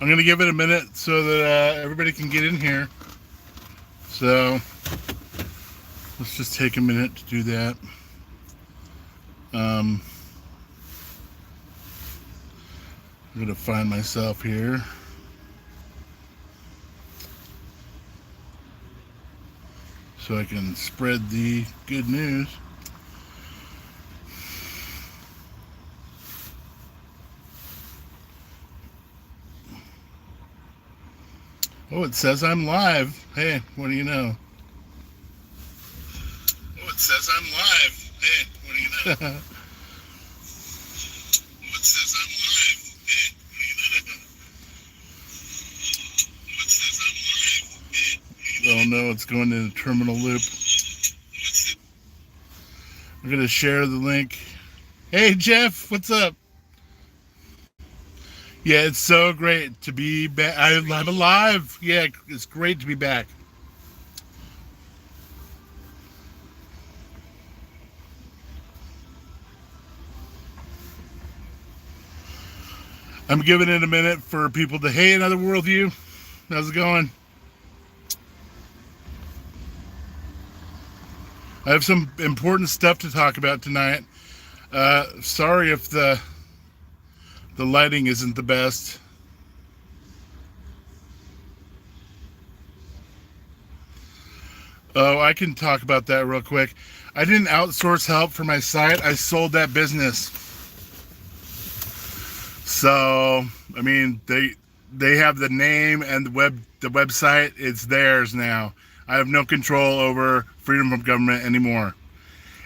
I'm going to give it a minute so that everybody can get in here. So let's just take a minute to do that. I'm going to find myself here. So I can spread the good news. Oh, it says I'm live. Hey, what do you know? Oh, it says I'm live. Hey, what do you know? Oh, it says I'm live. Hey, what do you know? Oh, it says I'm live. Hey, what do you Oh know? no, it's going in a terminal loop. I'm going to share the link. Hey, Jeff, what's up? Yeah, it's so great to be back. I'm alive. Yeah, it's great to be back. I'm giving it a minute for people to, hey, another worldview. How's it going? I have some important stuff to talk about tonight. Sorry if the lighting isn't the best. Oh, I can talk about that real quick. I didn't outsource help for my site. I sold that business. So, I mean, they have the name and the website. It's theirs now. I have no control over freedom from government anymore.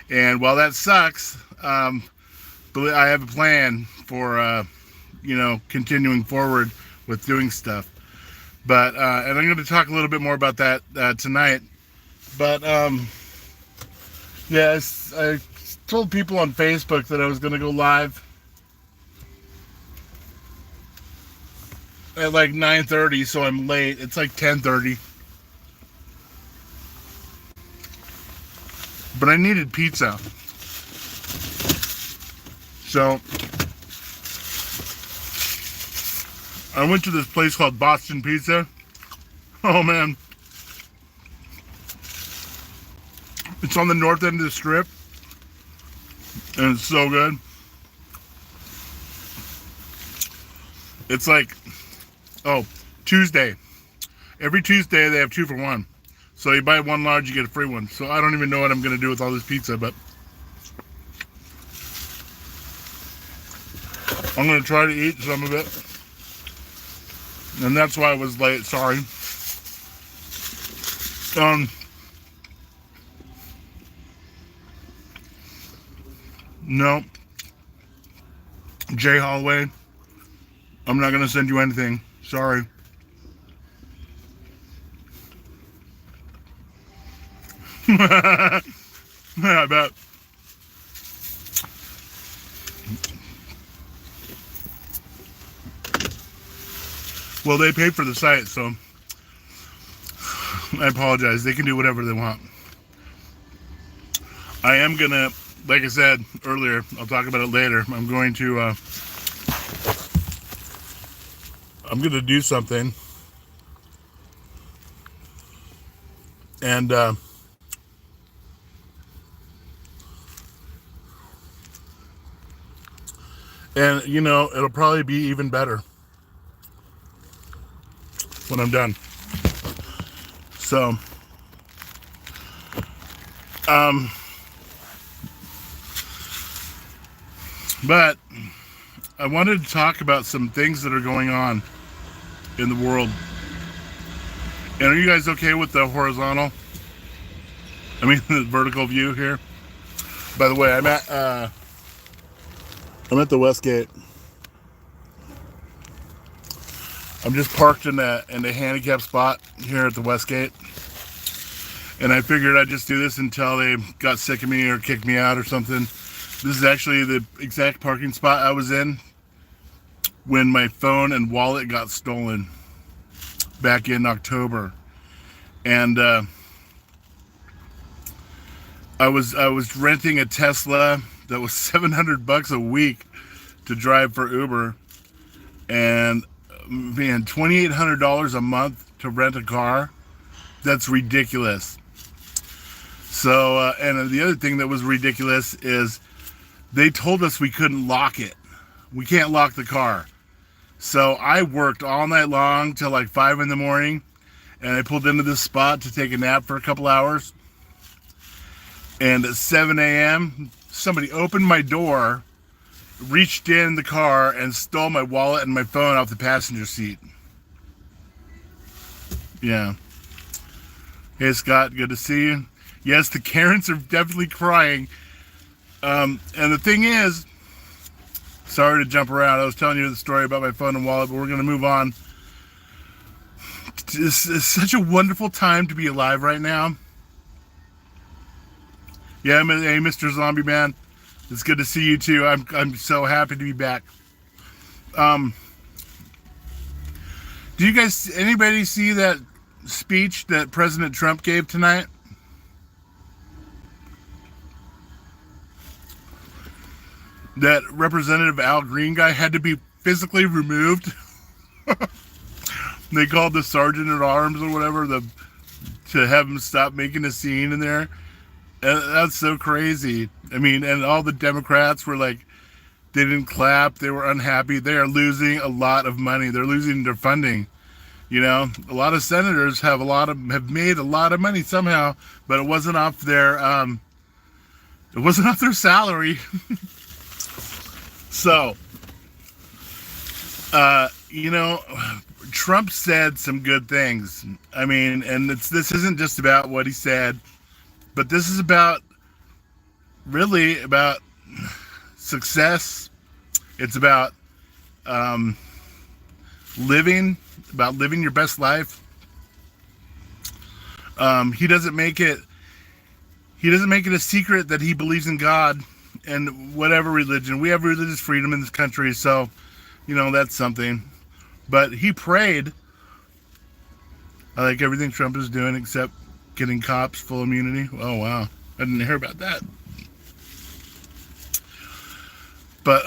And while that sucks, I have a plan for continuing forward with doing stuff. But and I'm going to talk a little bit more about that tonight. But yes, I told people on Facebook that I was going to go live at like 9:30, so I'm late. It's like 10:30. But I needed pizza. So I went to this place called Boston Pizza. Oh man. It's on the north end of the strip. And it's so good. It's like, oh, Tuesday. Every Tuesday they have 2 for 1. So you buy one large, you get a free one. So I don't even know what I'm going to do with all this pizza, but I'm going to try to eat some of it. And that's why I was late. Sorry. No. Jay Holloway, I'm not going to send you anything. Sorry. I bet. Well, they paid for the site, so I apologize. They can do whatever they want. I am going to, like I said earlier, I'll talk about it later. I'm going to do something. And it'll probably be even better when I'm done. So, but I wanted to talk about some things that are going on in the world. And are you guys okay with the horizontal? I mean, the vertical view here. By the way, I'm at the Westgate. I'm just parked in a handicap spot here at the Westgate. And I figured I'd just do this until they got sick of me or kicked me out or something. This is actually the exact parking spot I was in when my phone and wallet got stolen back in October. And I was renting a Tesla that was $700 a week to drive for Uber. And man, $2,800 a month to rent a car. That's ridiculous. So, and the other thing that was ridiculous is they told us we couldn't lock it. We can't lock the car. So I worked all night long till like 5 in the morning, and I pulled into this spot to take a nap for a couple hours. And at 7 a.m., somebody opened my door, reached in the car, and stole my wallet and my phone off the passenger seat. Yeah. Hey, Scott, good to see you. Yes, the Karens are definitely crying. And the thing is, sorry to jump around. I was telling you the story about my phone and wallet, but we're going to move on. It's such a wonderful time to be alive right now. Yeah, hey, Mr. Zombie Man. It's good to see you too. I'm so happy to be back. Do you guys, anybody see that speech that President Trump gave tonight? That Representative Al Green guy had to be physically removed. They called the sergeant at arms or whatever to have him stop making a scene in there. And that's so crazy. I mean, and all the Democrats were like, they didn't clap. They were unhappy. They are losing a lot of money. They're losing their funding. You know, a lot of senators have made a lot of money somehow, but it wasn't off their salary. So, you know, Trump said some good things. I mean, and this isn't just about what he said, but this is really about success. It's about living your best life. He doesn't make it a secret that he believes in God and whatever religion. We have religious freedom in this country, so, you know, that's something. But he prayed. I like everything Trump is doing except getting cops full immunity. Oh, wow. I didn't hear about that. But,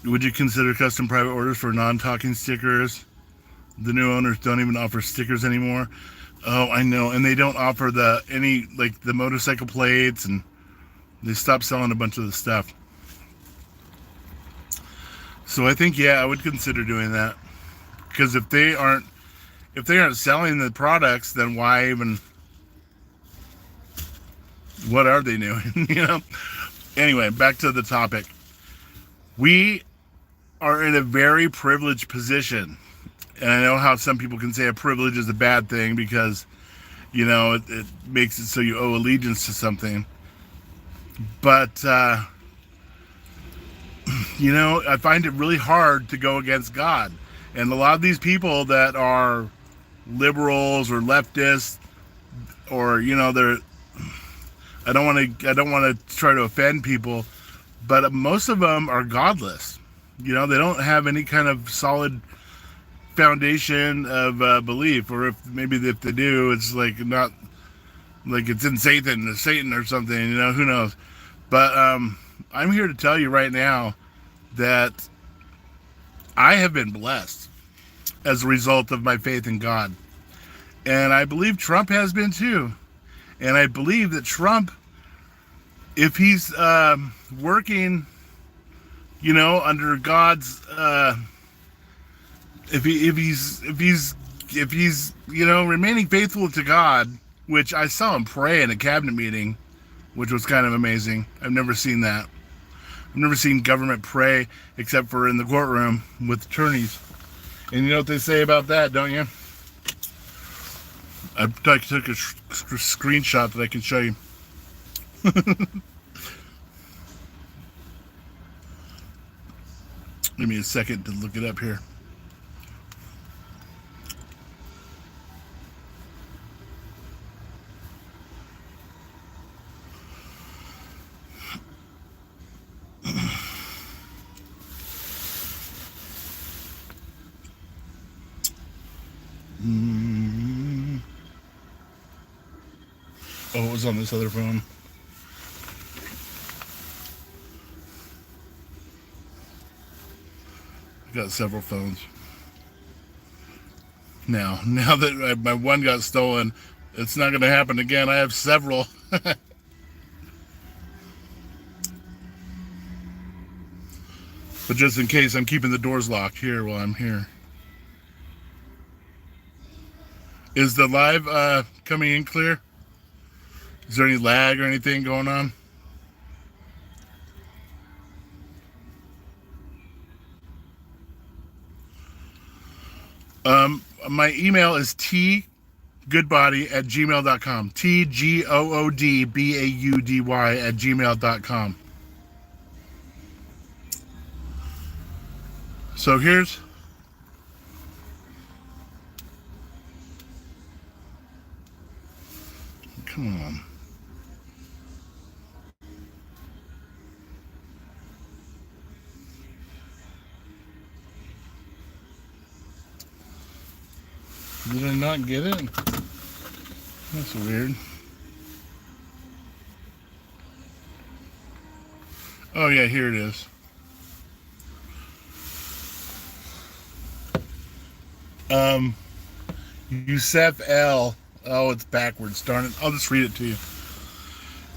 would you consider custom private orders for non-talking stickers? The new owners don't even offer stickers anymore. Oh, I know. And they don't offer the motorcycle plates, and they stopped selling a bunch of the stuff. So I think, yeah, I would consider doing that. Because if they aren't selling the products, then why even, what are they doing? You know? Anyway, back to the topic. We are in a very privileged position. And I know how some people can say a privilege is a bad thing because, you know, it makes it so you owe allegiance to something. But, you know, I find it really hard to go against God. And a lot of these people that are liberals or leftists, or, you know, I don't want to try to offend people, but most of them are godless. You know, they don't have any kind of solid foundation of belief, or if they do, it's like not like it's in Satan or something, you know, who knows. But I'm here to tell you right now that I have been blessed as a result of my faith in God, and I believe Trump has been too. And I believe that Trump, if he's working, you know, under God's if he's you know, remaining faithful to God, which I saw him pray in a cabinet meeting, which was kind of amazing. I've never seen that. I've never seen government pray except for in the courtroom with attorneys. And you know what they say about that, don't you? I took a screenshot that I can show you. Give me a second to look it up here. Oh, it was on this other phone. Got several phones. Now that my one got stolen, it's not going to happen again. I have several. But just in case, I'm keeping the doors locked here while I'm here. Is the live coming in clear? Is there any lag or anything going on? My email is tgoodbody@gmail.com. tgoodbaudy@gmail.com. So here's... Come on. Did I not get it? That's weird. Oh yeah, here it is. Yusef L. Oh, it's backwards. Darn it. I'll just read it to you.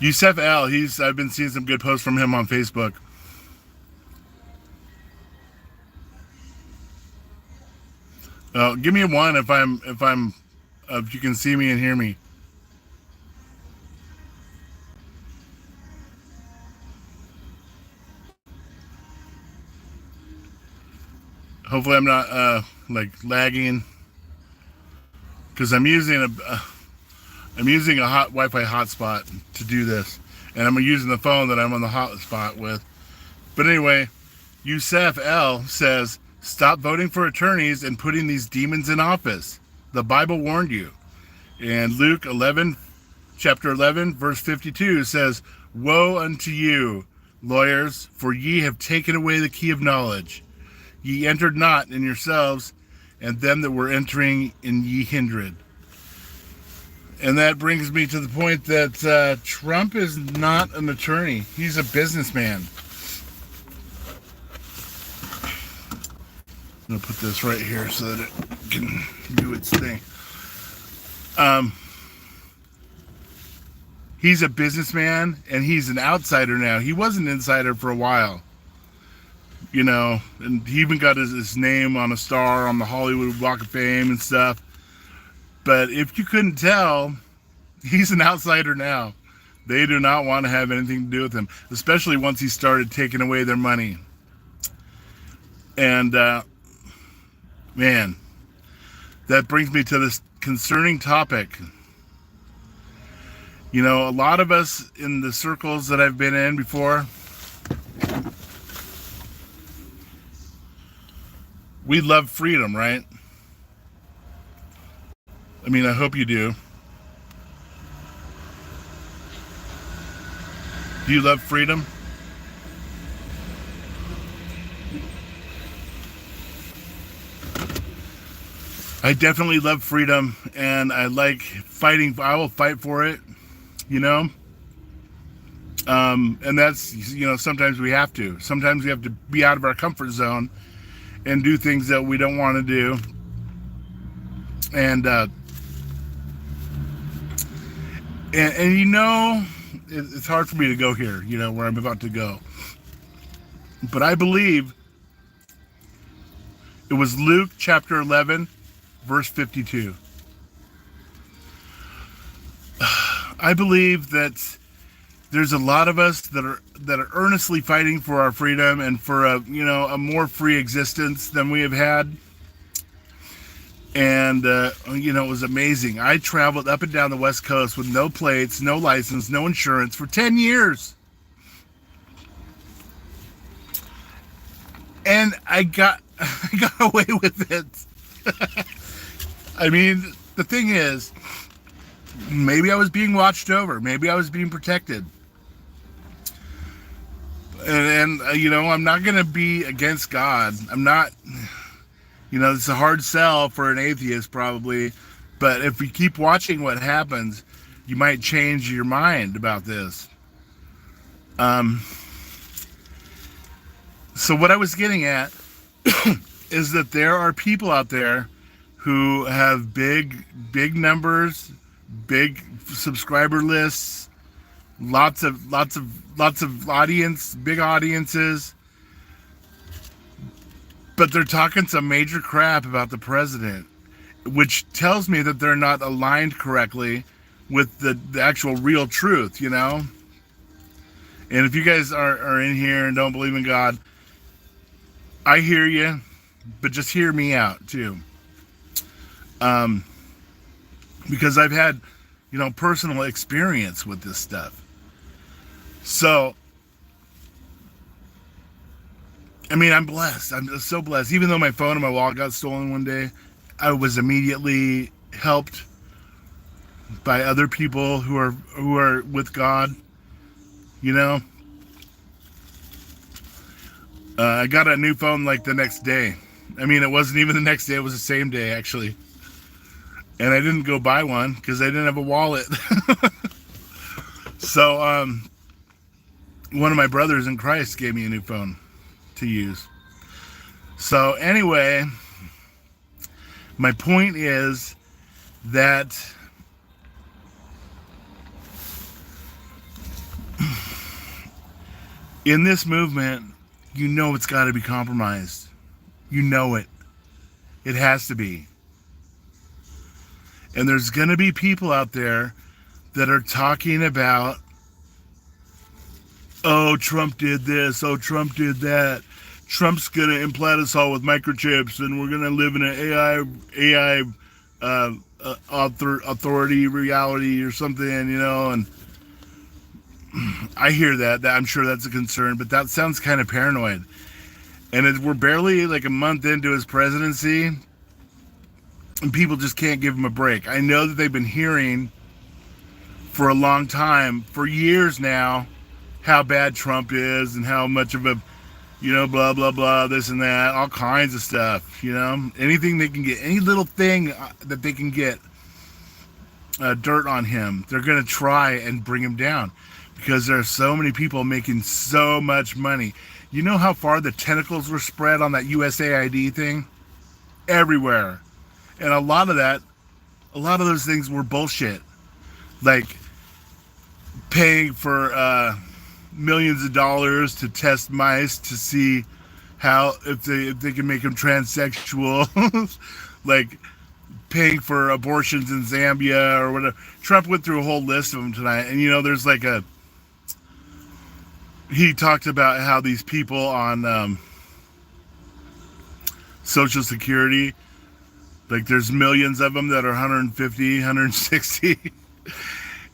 Yusef L. I've been seeing some good posts from him on Facebook. Give me a one if you can see me and hear me. Hopefully I'm not like lagging, because I'm using a hot Wi-Fi hotspot to do this, and I'm using the phone that I'm on the hotspot with. But anyway, Yusef L says, "Stop voting for attorneys and putting these demons in office. The Bible warned you." And Luke 11, chapter 11, verse 52 says, "Woe unto you, lawyers, for ye have taken away the key of knowledge. Ye entered not in yourselves, and them that were entering in ye hindered." And that brings me to the point that Trump is not an attorney. He's a businessman. I'm going to put this right here so that it can do its thing. He's a businessman, and he's an outsider now. He was an insider for a while. You know, and he even got his name on a star on the Hollywood Walk of Fame and stuff. But if you couldn't tell, he's an outsider now. They do not want to have anything to do with him, especially once he started taking away their money. And, man, that brings me to this concerning topic. You know, a lot of us in the circles that I've been in before, we love freedom, right? I mean, I hope you do. Do you love freedom? I definitely love freedom, and I like fighting. I will fight for it, you know? And that's, you know, sometimes we have to. Sometimes we have to be out of our comfort zone and do things that we don't want to do. And you know, it's hard for me to go here, you know, where I'm about to go. But I believe it was Luke chapter 11, verse 52. I believe that there's a lot of us that are earnestly fighting for our freedom and for a more free existence than we have had. And you know, it was amazing. I traveled up and down the West Coast with no plates, no license, no insurance for 10 years. And I got away with it. I mean, the thing is, maybe I was being watched over. Maybe I was being protected. And you know, I'm not going to be against God. I'm not, you know, it's a hard sell for an atheist probably. But if we keep watching what happens, you might change your mind about this. So what I was getting at is that there are people out there who have big numbers, big subscriber lists, lots of audience, big audiences, but they're talking some major crap about the president, which tells me that they're not aligned correctly with the actual real truth, you know? And if you guys are in here and don't believe in God, I hear you, but just hear me out too. Um, because I've had, personal experience with this stuff. So, I mean, I'm blessed. I'm just so blessed. Even though my phone and my wallet got stolen one day, I was immediately helped by other people who are with God. You know, I got a new phone like the next day. I mean, it wasn't even the next day; it was the same day actually. And I didn't go buy one because I didn't have a wallet. So, one of my brothers in Christ gave me a new phone to use. So anyway, my point is that in this movement, it's got to be compromised. You know it. It has to be. And there's going to be people out there that are talking about, oh, Trump did this, oh, Trump did that. Trump's going to implant us all with microchips and we're going to live in an AI authority reality or something, and I hear that. I'm sure that's a concern, but that sounds kind of paranoid. And we're barely like a month into his presidency, and people just can't give him a break. I know that they've been hearing for a long time, for years now, how bad Trump is and how much of a, blah, blah, blah, this and that, all kinds of stuff, anything they can get, any little thing that they can get dirt on him, they're going to try and bring him down because there are so many people making so much money. You know how far the tentacles were spread on that USAID thing? Everywhere. And a lot of those things were bullshit. Like paying for millions of dollars to test mice to see if they can make them transsexual. Like paying for abortions in Zambia or whatever. Trump went through a whole list of them tonight. And there's like he talked about how these people on Social Security, like there's millions of them that are 150, 160.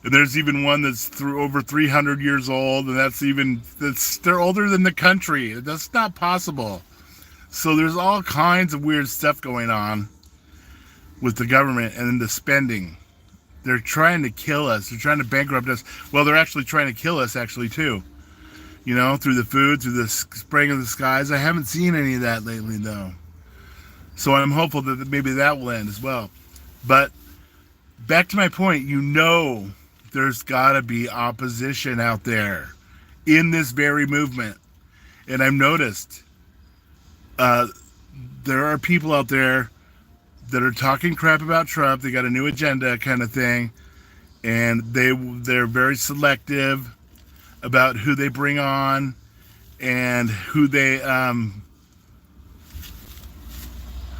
And there's even one that's over 300 years old, and they're older than the country. That's not possible. So there's all kinds of weird stuff going on with the government and the spending. They're trying to kill us. They're trying to bankrupt us. Well, they're actually trying to kill us actually too. Through the food, through the spraying of the skies. I haven't seen any of that lately though. So I'm hopeful that maybe that will end as well. But back to my point, there's got to be opposition out there in this very movement. And I've noticed there are people out there that are talking crap about Trump. They got a new agenda kind of thing. And they're very selective about who they bring on and who they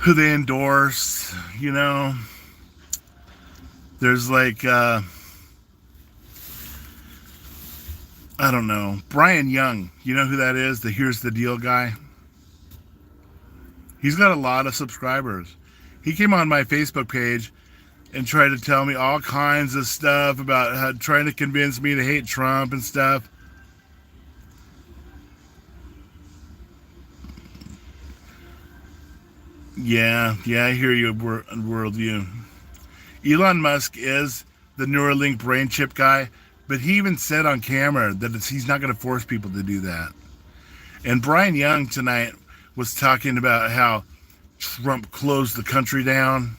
endorse, There's like I don't know, Brian Young, you know who that is? The Here's the Deal guy. He's got a lot of subscribers. He came on my Facebook page and tried to tell me all kinds of stuff about trying to convince me to hate Trump and stuff. Yeah, I hear you, worldview. Elon Musk is the Neuralink brain chip guy, but he even said on camera that he's not going to force people to do that. And Brian Young tonight was talking about how Trump closed the country down,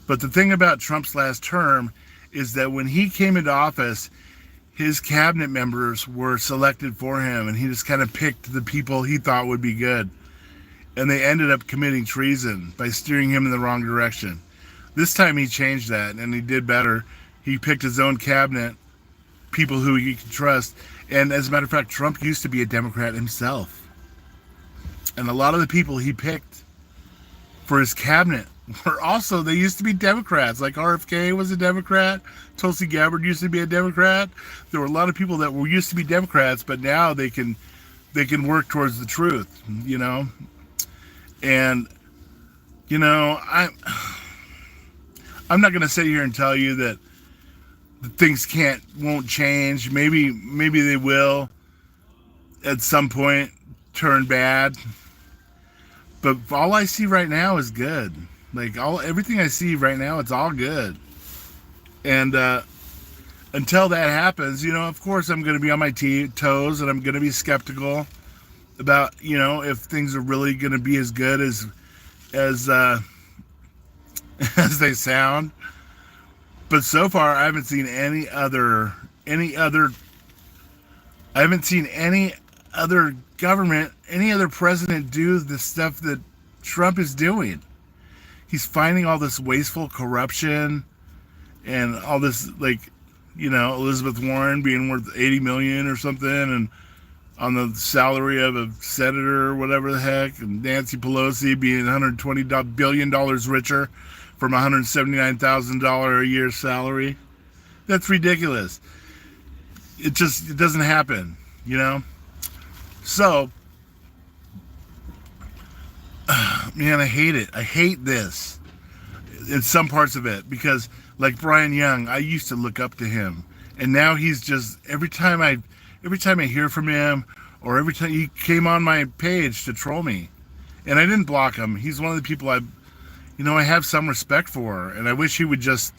But the thing about Trump's last term is that when he came into office, his cabinet members were selected for him, and he just kind of picked the people he thought would be good. and they ended up committing treason by steering him in the wrong direction. This time he changed that, and he did better. He picked his own cabinet, people who he could trust. And as a matter of fact, Trump used to be a Democrat himself. And a lot of the people he picked for his cabinet were also, they used to be Democrats. Like RFK was a Democrat. Tulsi Gabbard used to be a Democrat. There were a lot of people that were used to be Democrats, but now they can work towards the truth, you know? And, you know, I'm not going to sit here and tell you that things won't change. Maybe they will at some point turn bad. But all I see right now is good. Like everything I see right now, it's all good. And until that happens, you know, of course I'm going to be on my toes, and I'm going to be skeptical about, you know, if things are really going to be as good as as they sound. But so far, I haven't seen any other government, any other president do the stuff that Trump is doing. He's finding all this wasteful corruption and all this, like, you know, Elizabeth Warren being worth $80 million or something, and on the salary of a senator or whatever the heck, and Nancy Pelosi being $120 billion richer from $179,000 a year salary. That's ridiculous. It doesn't happen, you know? So, man, I hate it. I hate this in some parts of it, because like Brian Young, I used to look up to him, and now he's just, every time I hear from him, or every time he came on my page to troll me, and I didn't block him. He's one of the people I have some respect for, and I wish he would just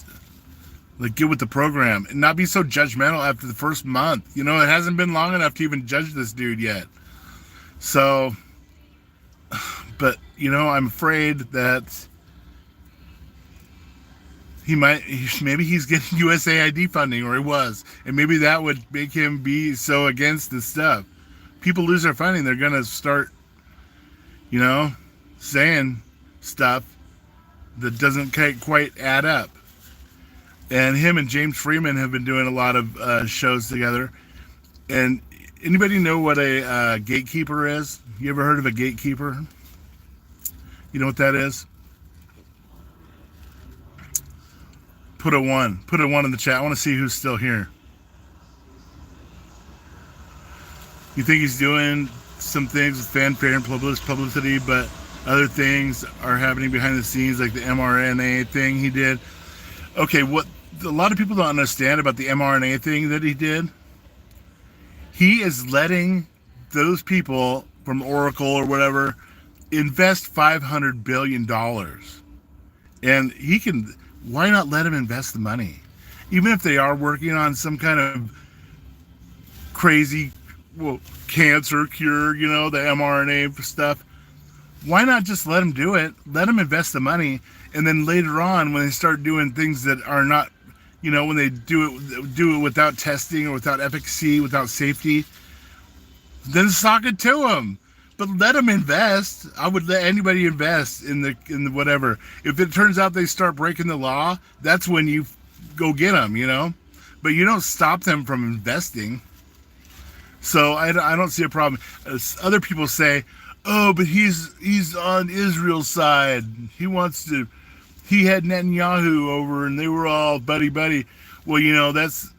like get with the program and not be so judgmental after the first month. You know, it hasn't been long enough to even judge this dude yet. So, but you know, I'm afraid that maybe he's getting USAID funding, or he was, and maybe that would make him be so against this stuff. People lose their funding, they're gonna start, you know, saying stuff that doesn't quite add up. And him and James Freeman have been doing a lot of shows together. And anybody know what a gatekeeper is? You ever heard of a gatekeeper? You know what that is? Put a one in the chat. I want to see who's still here. You think he's doing some things with fanfare and publicity, but other things are happening behind the scenes, like the mRNA thing he did. Okay, what a lot of people don't understand about the mRNA thing that he did, he is letting those people from Oracle or whatever invest $500 billion. And he can, why not let him invest the money? Even if they are working on some kind of crazy cancer cure, you know, the mRNA stuff, why not just let them do it? Let them invest the money, and then later on, when they start doing things that are not, you know, when they do it without testing or without efficacy, without safety, then sock it to them. But let them invest. I would let anybody invest in the whatever. If it turns out they start breaking the law, that's when you go get them, you know. But you don't stop them from investing. So I don't see a problem. As other people say, oh, but he's on Israel's side. He had Netanyahu over, and they were all buddy. Well, you know, that's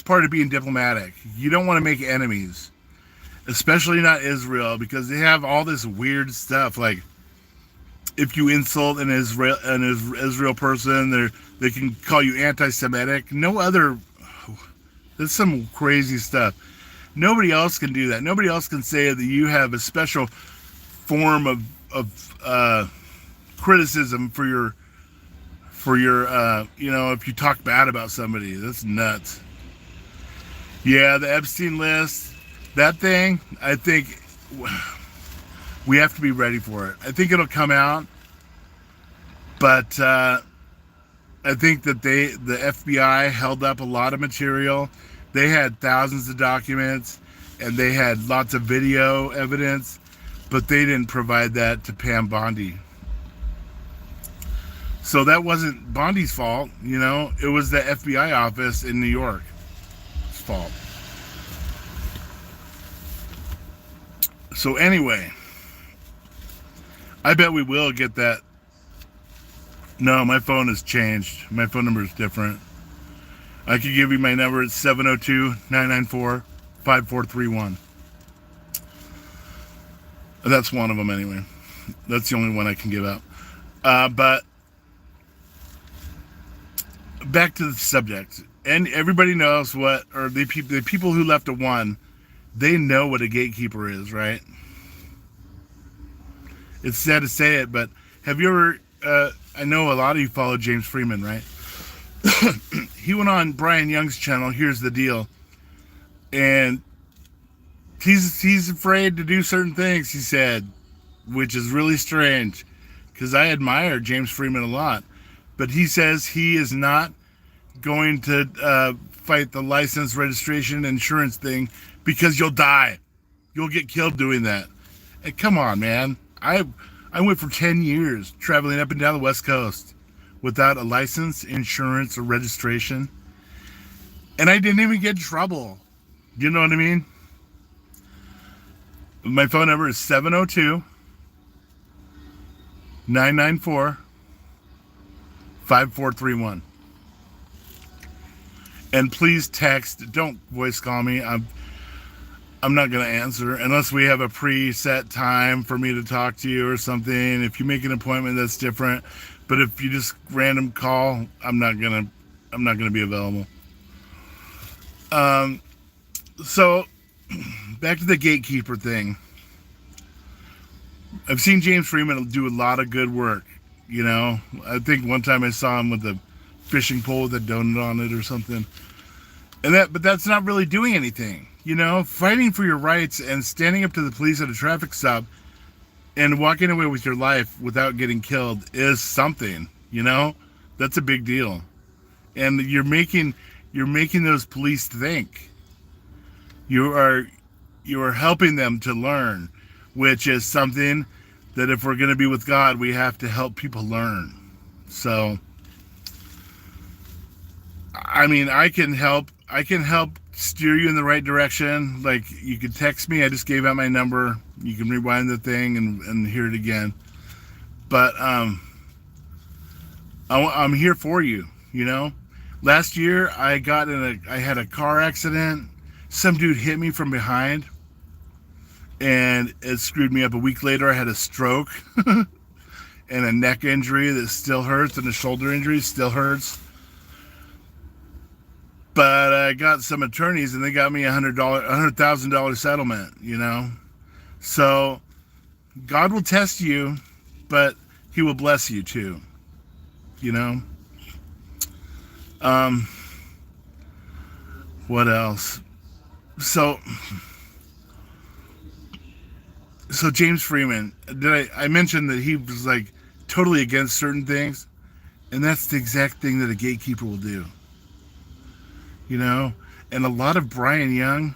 part of being diplomatic. You don't want to make enemies, especially not Israel, because they have all this weird stuff. Like, if you insult an Israel person, they can call you anti-Semitic. That's some crazy stuff. Nobody else can do that. Nobody else can say that you have a special form of criticism for your you know, if you talk bad about somebody. That's nuts. Yeah, the Epstein list, that thing, I think we have to be ready for it. I think it'll come out, but I think that the FBI held up a lot of material. They had thousands of documents, and they had lots of video evidence. but they didn't provide that to Pam Bondi. So that wasn't Bondi's fault, you know. It was the FBI office in New York's fault. So anyway, I bet we will get that. No, my phone has changed. My phone number is different. I could give you my number. It's 702-994-5431. That's one of them anyway. That's the only one I can give out. But back to the subject. And everybody knows what, or the people who left a one, they know what a gatekeeper is, right? It's sad to say it, but have you ever, I know a lot of you follow James Freeman, right? He went on Brian Young's channel, Here's the Deal, and he's afraid to do certain things, he said, which is really strange, because I admire James Freeman a lot, but he says he is not going to fight the license, registration, insurance thing, because you'll die. You'll get killed doing that. And come on, man. I went for 10 years traveling up and down the West Coast without a license, insurance, or registration. And I didn't even get in trouble. You know what I mean? My phone number is 702-994-5431. And please text. Don't voice call me. I'm not going to answer unless we have a preset time for me to talk to you or something. If you make an appointment, that's different. But if you just random call, I'm not going to be available. So back to the gatekeeper thing. I've seen James Freeman do a lot of good work. You know, I think one time I saw him with a fishing pole with a donut on it or something. But that's not really doing anything. You know, fighting for your rights and standing up to the police at a traffic stop and walking away with your life without getting killed is something, you know? That's a big deal. And you're making those police think. You are helping them to learn, which is something that if we're going to be with God, we have to help people learn. So I mean, I can help steer you in the right direction. Like, you could text me. I just gave out my number. You can rewind the thing and hear it again. But I'm here for you, you know. Last year I had a car accident. Some dude hit me from behind and it screwed me up. A week later I had a stroke and a neck injury that still hurts, and a shoulder injury still hurts. But I got some attorneys and they got me $100,000 settlement, you know. So God will test you, but he will bless you too, you know. What else? So James Freeman, I mentioned that he was like totally against certain things, and that's the exact thing that a gatekeeper will do. You know, and a lot of Brian Young,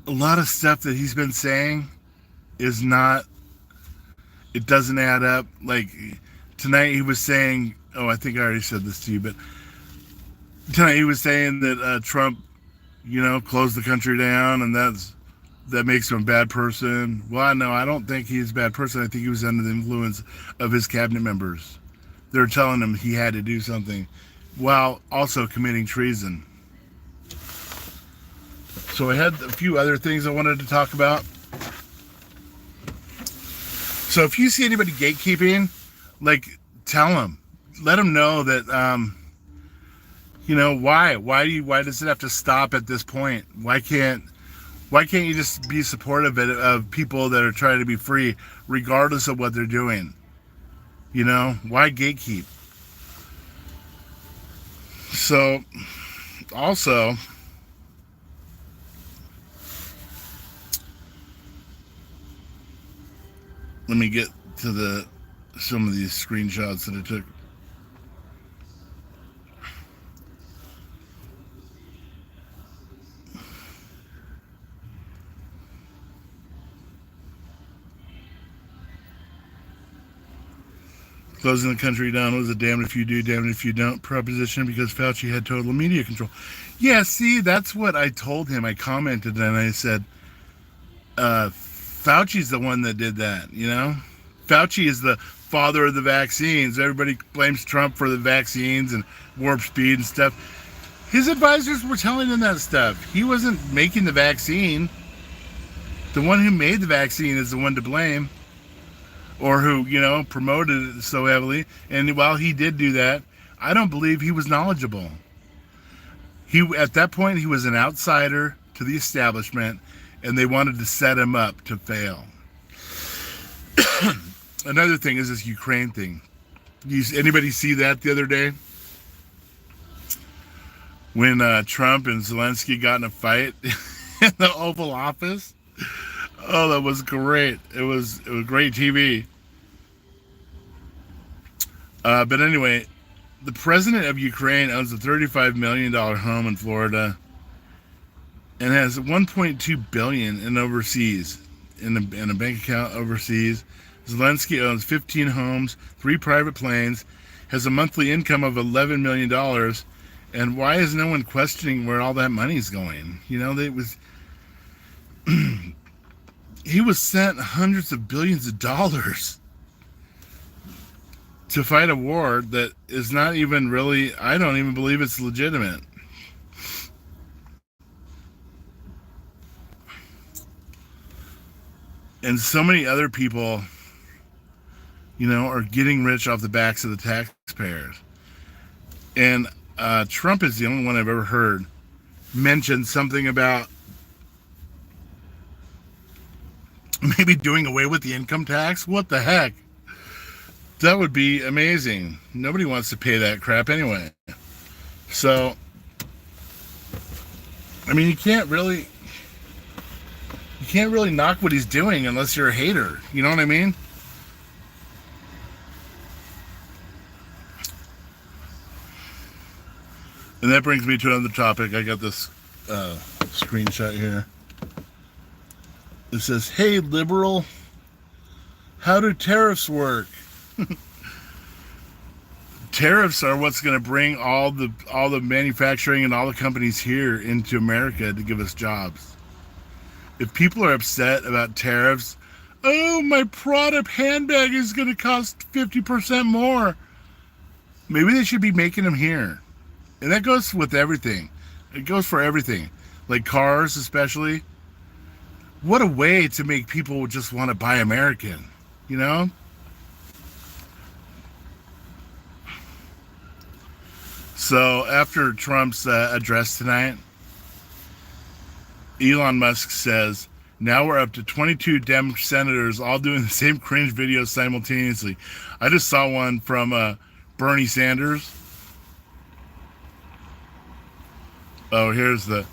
a lot of stuff that he's been saying is not, it doesn't add up. Like tonight he was saying, oh, I think I already said this to you, but tonight he was saying that Trump, you know, closed the country down, and that makes him a bad person. Well, no, I don't think he's a bad person. I think he was under the influence of his cabinet members. They're telling him he had to do something, while also committing treason. So I had a few other things I wanted to talk about. So if you see anybody gatekeeping, like, tell them. Let them know that, you know, why does it have to stop at this point? Why can't you just be supportive of people that are trying to be free, regardless of what they're doing? You know, why gatekeep? So, also, let me get to some of these screenshots that I took. Closing the country down was a damned if you do, damned if you don't proposition because Fauci had total media control. Yeah, see, that's what I told him. I commented and I said, Fauci's the one that did that, you know? Fauci is the father of the vaccines. Everybody blames Trump for the vaccines and warp speed and stuff. His advisors were telling him that stuff. He wasn't making the vaccine. The one who made the vaccine is the one to blame, or who, promoted it so heavily. And while he did do that, I don't believe he was knowledgeable. At that point, he was an outsider to the establishment, and they wanted to set him up to fail. Another thing is this Ukraine thing. Anybody see that the other day? When Trump and Zelensky got in a fight in the Oval Office? Oh, that was great. It was great TV. But anyway, the president of Ukraine owns a $35 million home in Florida and has $1.2 billion in overseas, in a bank account overseas. Zelensky owns 15 homes, 3 private planes, has a monthly income of $11 million. And why is no one questioning where all that money's going? He was sent hundreds of billions of dollars to fight a war that is not even really, I don't even believe it's legitimate. And so many other people, are getting rich off the backs of the taxpayers. And Trump is the only one I've ever heard mention something about maybe doing away with the income tax. What the heck? That would be amazing. Nobody wants to pay that crap anyway. So, I mean, you can't really knock what he's doing unless you're a hater. You know what I mean? And that brings me to another topic. I got this screenshot here. It says, "Hey, liberal, how do tariffs work?" Tariffs are what's going to bring all the manufacturing and all the companies here into America to give us jobs. If people are upset about tariffs, oh, my product handbag is going to cost 50% more. Maybe they should be making them here. And that goes with everything. It goes for everything. Like cars especially. What a way to make people just want to buy American, So after Trump's address tonight, Elon Musk says, now we're up to 22 Dem senators all doing the same cringe video simultaneously. I just saw one from Bernie Sanders. Oh, here's the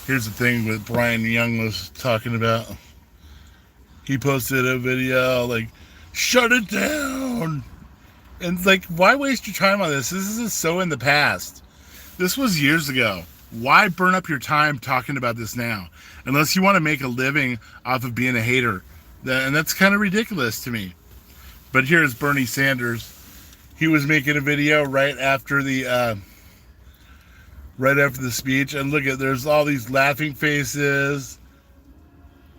thing that Brian Young was talking about. He posted a video like, shut it down. And like, why waste your time on this? This is so in the past. This was years ago. Why burn up your time talking about this now? Unless you want to make a living off of being a hater. And that's kind of ridiculous to me. But here's Bernie Sanders. He was making a video right after the speech, and look there's all these laughing faces,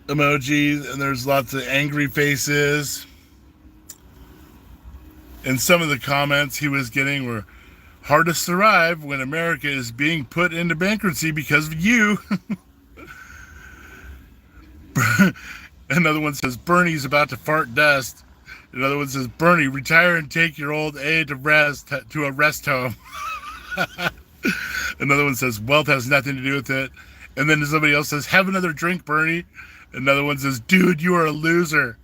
emojis, and there's lots of angry faces. And some of the comments he was getting were, hard to survive when America is being put into bankruptcy because of you. Another one says, Bernie's about to fart dust. Another one says, Bernie, retire and take your old age to a rest home. Another one says, wealth has nothing to do with it. And then somebody else says, have another drink, Bernie. Another one says, dude, you are a loser.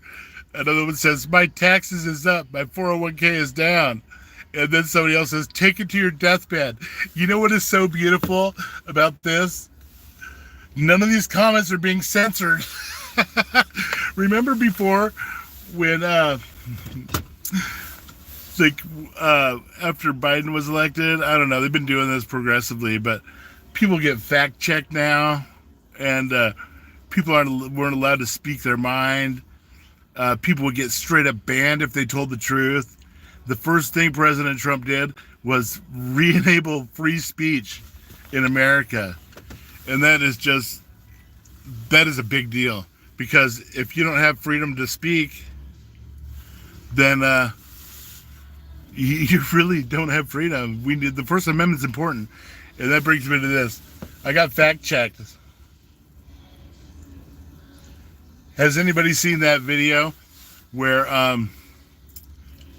Another one says, my taxes is up, my 401k is down. And then somebody else says, take it to your deathbed. You know what is so beautiful about this? None of these comments are being censored. Remember before when after Biden was elected, I don't know, they've been doing this progressively, but people get fact checked now, and people weren't allowed to speak their mind. People would get straight up banned if they told the truth. the first thing President Trump did was re-enable free speech in America. And that is a big deal, because if you don't have freedom to speak, then you really don't have freedom. The First Amendment's important. And that brings me to this. I got fact checked. Has anybody seen that video where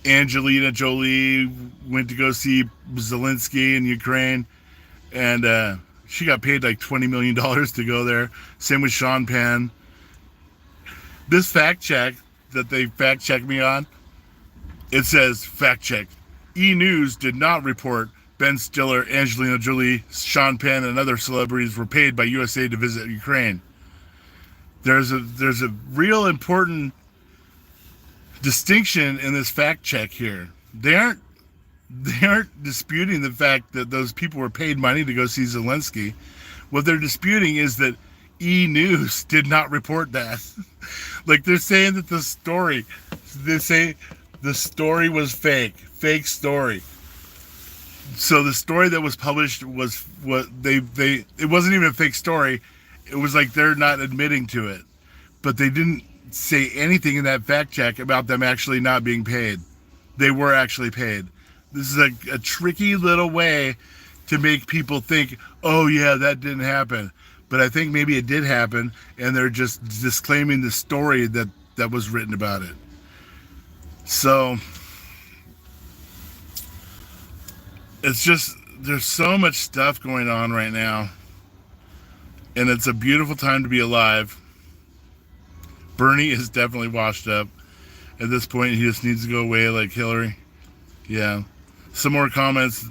Angelina Jolie went to go see Zelensky in Ukraine, and she got paid like $20 million to go there? Same with Sean Penn. This fact check that they fact checked me on, it says, fact check, E! News did not report Ben Stiller, Angelina Jolie, Sean Penn, and other celebrities were paid by USA to visit Ukraine. There's a real important distinction in this fact check here. They aren't disputing the fact that those people were paid money to go see Zelensky. What they're disputing is that E! News did not report that. Like, they're saying that they say the story was fake story. So the story that was published was it wasn't even a fake story. It was like they're not admitting to it. But they didn't say anything in that fact check about them actually not being paid. They were actually paid. This is a tricky little way to make people think, oh yeah, that didn't happen. But I think maybe it did happen, and they're just disclaiming the story that was written about it. So it's just, there's so much stuff going on right now, and it's a beautiful time to be alive. Bernie is definitely washed up. At this point, he just needs to go away like Hillary. Yeah. Some more comments.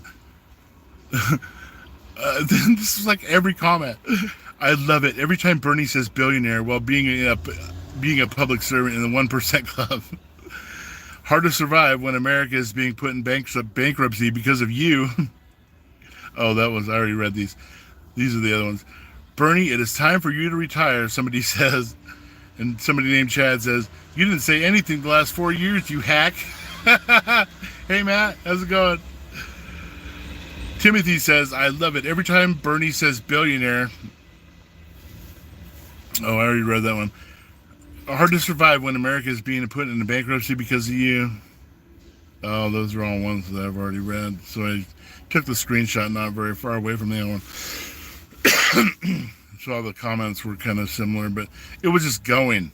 This is like every comment. I love it. Every time Bernie says billionaire while being a public servant in the 1% club. Hard to survive when America is being put in bankruptcy because of you. Oh, I already read these. These are the other ones. Bernie, it is time for you to retire, somebody says. And somebody named Chad says, you didn't say anything the last 4 years, you hack. Hey, Matt, how's it going? Timothy says, I love it. Every time Bernie says billionaire. Oh, I already read that one. Hard to survive when America is being put into bankruptcy because of you. Oh, those are all ones that I've already read. So I took the screenshot not very far away from the other one. So all the comments were kind of similar, but it was just going.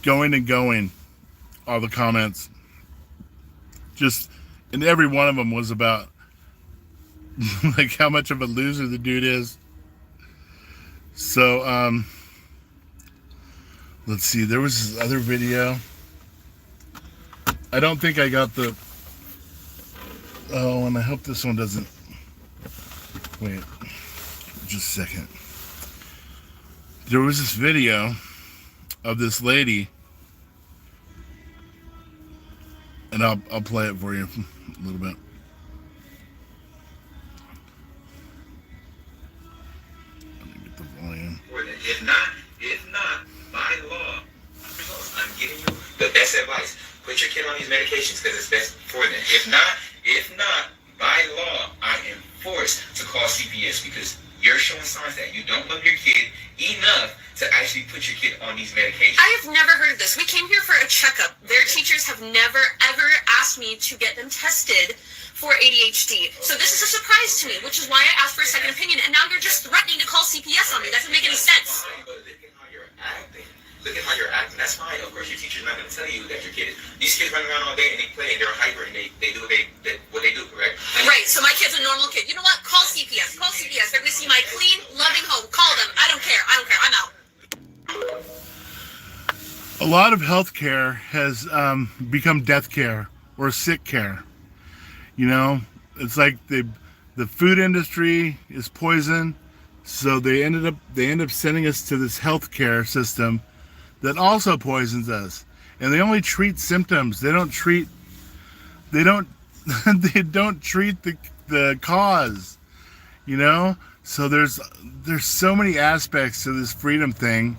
All the comments. Just, and every one of them was about like how much of a loser the dude is. So, let's see, there was this other video. I don't think I got and I hope this one doesn't, wait, just a second. There was this video of this lady, and I'll play it for you a little bit. Let me get the volume. If not, by law, I'm giving you the best advice. Put your kid on these medications because it's best for them. If not, by law, I am forced to call CPS because you're showing signs that you don't love your kid enough to actually put your kid on these medications. I have never heard of this. We came here for a checkup. Their teachers have never, ever asked me to get them tested for ADHD. So this is a surprise to me, which is why I asked for a second opinion. And now you're just threatening to call CPS on me. That doesn't make any sense. But look at how you're acting. That's fine. Of course, your teacher's not going to tell you that your kid. These kids run around all day and they play and they're hyper and they do what they do, correct? Right. So my kid's a normal kid. You know what? Call CPS. Call CPS. They're going to see my clean, loving home. Call them. I don't care. I'm out. A lot of healthcare has become death care or sick care. You know, it's like the food industry is poison, so they end up sending us to this healthcare system that also poisons us. And they only treat symptoms. They don't treat they don't treat the cause. You know? So there's so many aspects to this freedom thing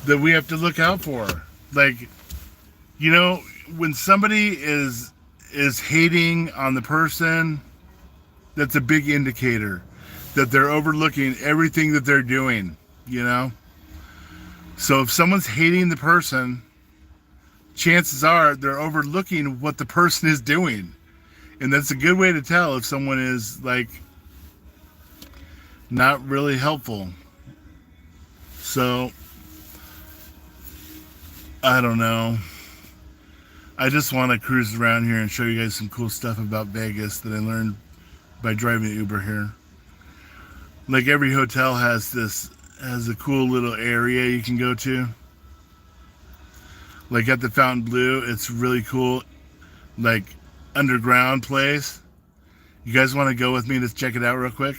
that we have to look out for. Like, you know, when somebody is hating on the person, that's a big indicator that they're overlooking everything that they're doing, you know? So if someone's hating the person, chances are they're overlooking what the person is doing. And that's a good way to tell if someone is like not really helpful. So I don't know. I just want to cruise around here and show you guys some cool stuff about Vegas that I learned by driving Uber here. Like every hotel has a cool little area you can go to. Like at the Fontainebleau, it's really cool, like underground place. You guys want to go with me to check it out real quick?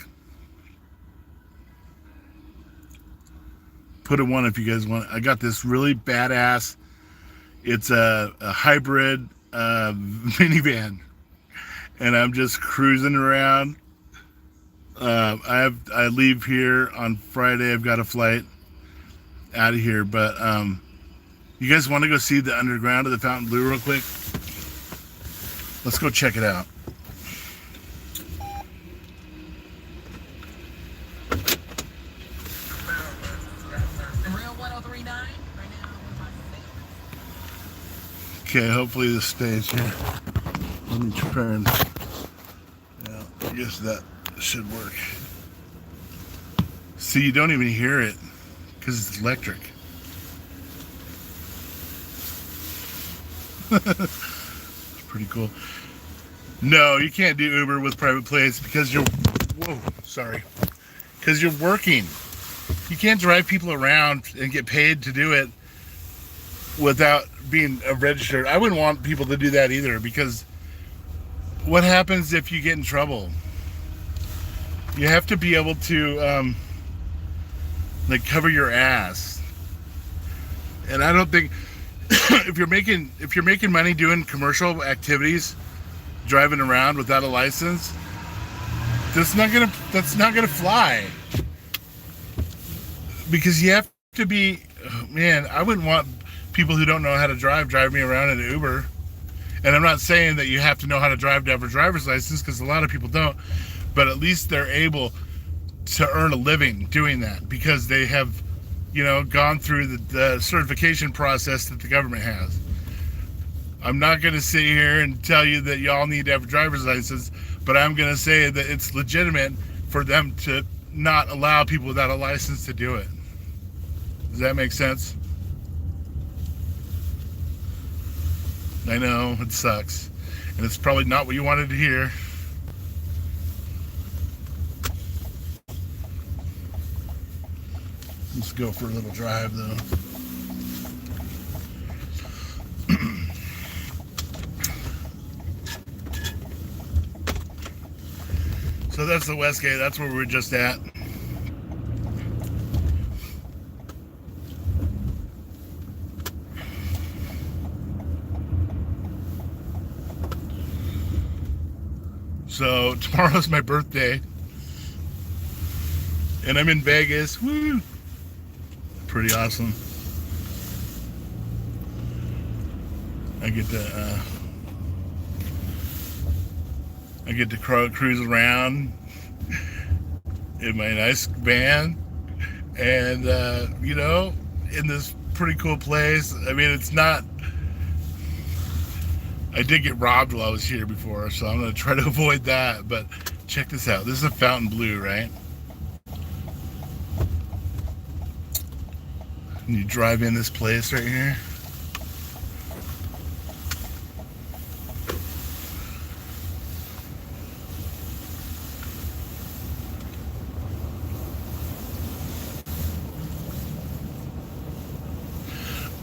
Put a 1 if you guys want. I got this really badass. It's a hybrid minivan, and I'm just cruising around. I leave here on Friday. I've got a flight out of here, but you guys want to go see the underground of the Fontainebleau real quick? Let's go check it out. Okay, hopefully this stays here. Let me turn. Yeah, I guess that should work. See, you don't even hear it because it's electric. It's pretty cool. No, you can't do Uber with private plates because you're, because you're working. You can't drive people around and get paid to do it without being registered. I wouldn't want people to do that either, because what happens if you get in trouble? You have to be able to like cover your ass. And I don't think if you're making money doing commercial activities, driving around without a license, that's not gonna fly. Because you have to be, man, I wouldn't want people who don't know how to drive me around in an Uber. And I'm not saying that you have to know how to drive to have a driver's license, because a lot of people don't, but at least they're able to earn a living doing that because they have, gone through the certification process that the government has. I'm not going to sit here and tell you that y'all need to have a driver's license, but I'm going to say that it's legitimate for them to not allow people without a license to do it. Does that make sense? I know, it sucks. And it's probably not what you wanted to hear. Let's go for a little drive, though. So that's the West Gate. That's where we were just at. So tomorrow's my birthday, and I'm in Vegas. Woo! Pretty awesome. I get to cruise around in my nice van, and in this pretty cool place. I mean, it's not. I did get robbed while I was here before, so I'm going to try to avoid that. But check this out. This is a Fontainebleau, right? And you drive in this place right here.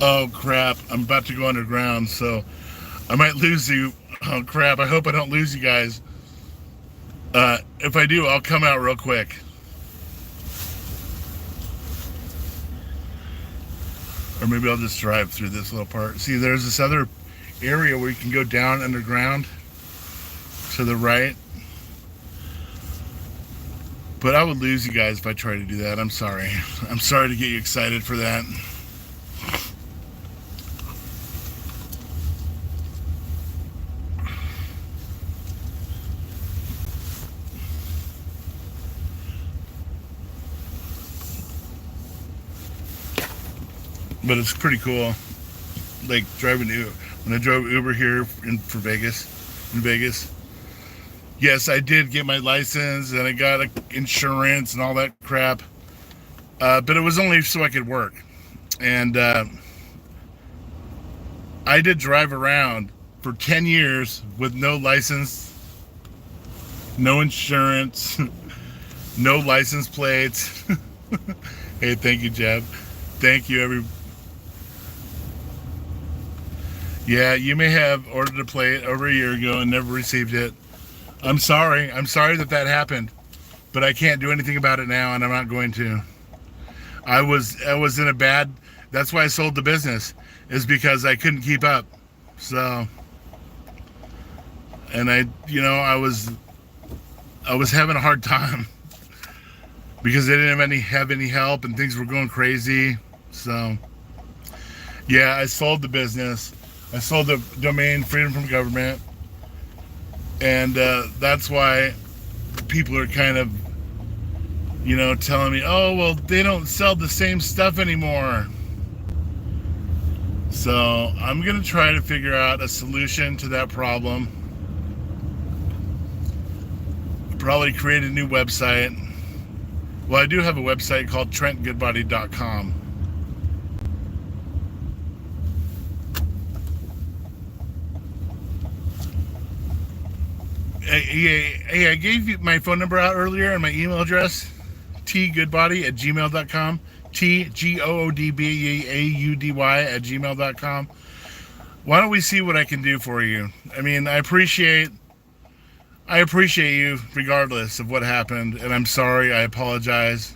Oh, crap. I'm about to go underground, so I might lose you. Oh, crap. I hope I don't lose you guys. If I do, I'll come out real quick. Or maybe I'll just drive through this little part. See, there's this other area where you can go down underground to the right. But I would lose you guys if I try to do that. I'm sorry. I'm sorry to get you excited for that. but it's pretty cool. Like driving when I drove Uber here for Vegas, in Vegas. Yes, I did get my license and I got insurance and all that crap. But it was only so I could work. And I did drive around for 10 years with no license, no insurance, no license plates. Hey, thank you, Jeb. Thank you, Yeah, you may have ordered a plate over a year ago and never received it. I'm sorry. I'm sorry that happened, but I can't do anything about it now, and I'm not going to. I was in a bad. That's why I sold the business, is because I couldn't keep up. So, and I was having a hard time because they didn't have any help, and things were going crazy. So, yeah, I sold the business. I sold the domain Freedom from Government, and that's why people are kind of, telling me, oh, well, they don't sell the same stuff anymore. So I'm going to try to figure out a solution to that problem. Probably create a new website. Well, I do have a website called TrentGoodbody.com. Hey, I gave you my phone number out earlier and my email address, tgoodbody@gmail.com, tgoodbaudy@gmail.com. Why don't we see what I can do for you? I mean, I appreciate you regardless of what happened, and I'm sorry, I apologize.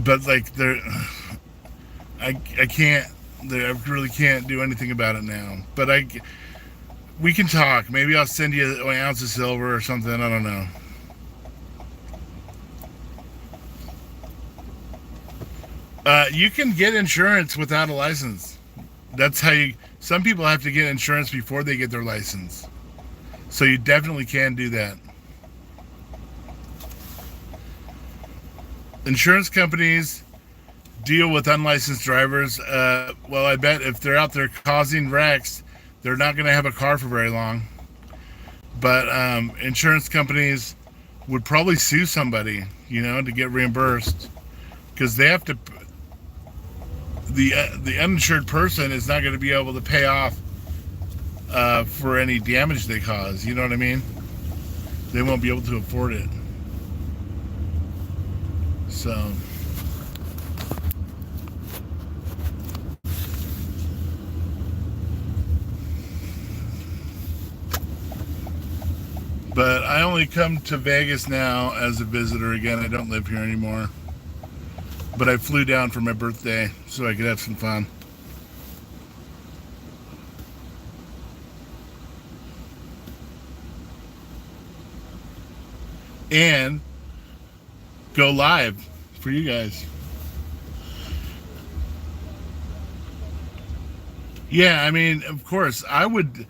But like I really can't do anything about it now. But we can talk. Maybe I'll send you an ounce of silver or something. I don't know. You can get insurance without a license. That's how some people have to get insurance before they get their license. So you definitely can do that. Insurance companies deal with unlicensed drivers. Well, I bet if they're out there causing wrecks, they're not going to have a car for very long. But insurance companies would probably sue somebody, to get reimbursed, because they have to. The uninsured person is not going to be able to pay off for any damage they cause. You know what I mean? They won't be able to afford it. So. But I only come to Vegas now as a visitor again. I don't live here anymore. But I flew down for my birthday so I could have some fun. And go live for you guys. Yeah, I mean, of course, I would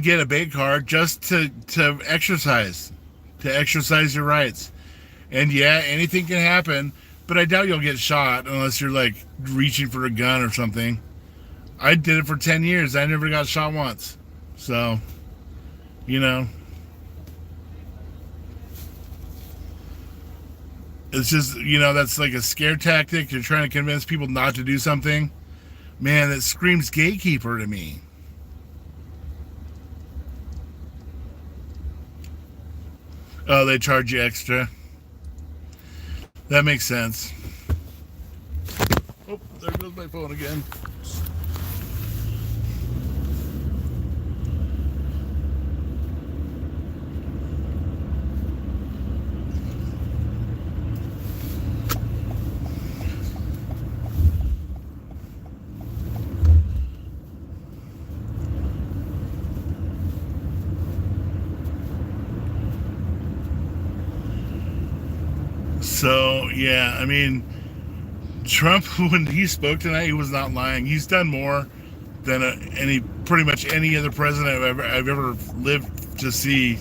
get a bait card just to exercise your rights. And yeah, anything can happen, but I doubt you'll get shot unless you're like reaching for a gun or something. I did it for 10 years. I never got shot once. So, it's just, that's like a scare tactic. You're trying to convince people not to do something. Man, that screams gatekeeper to me. Oh, they charge you extra. That makes sense. Oh, there goes my phone again. So, yeah, I mean, Trump, when he spoke tonight, he was not lying. He's done more than pretty much any other president I've ever lived to see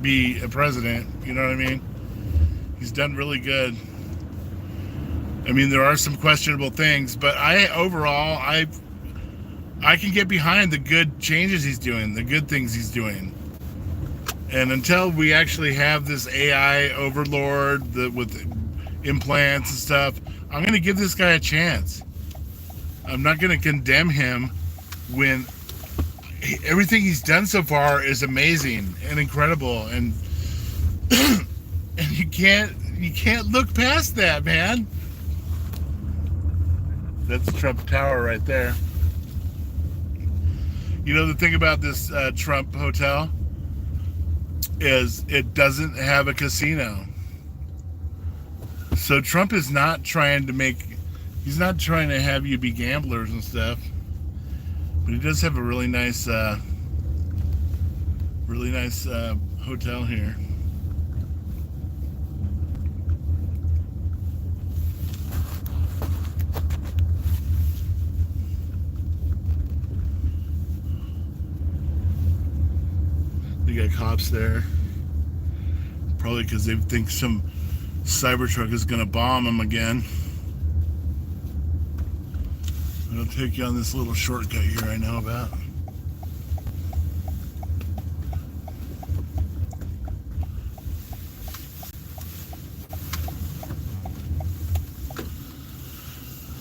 be a president. You know what I mean? He's done really good. I mean, there are some questionable things, but overall I can get behind the good changes he's doing, the good things he's doing. And until we actually have this AI overlord with implants and stuff, I'm going to give this guy a chance. I'm not going to condemn him when everything he's done so far is amazing and incredible, and and you can't look past that, man. That's Trump Tower right there. You know, the thing about this Trump hotel is it doesn't have a casino. So Trump is not trying to he's not trying to have you be gamblers and stuff. But he does have a really nice hotel here. They got cops there. Probably because they think some Cybertruck is going to bomb them again. I'll take you on this little shortcut here I know about.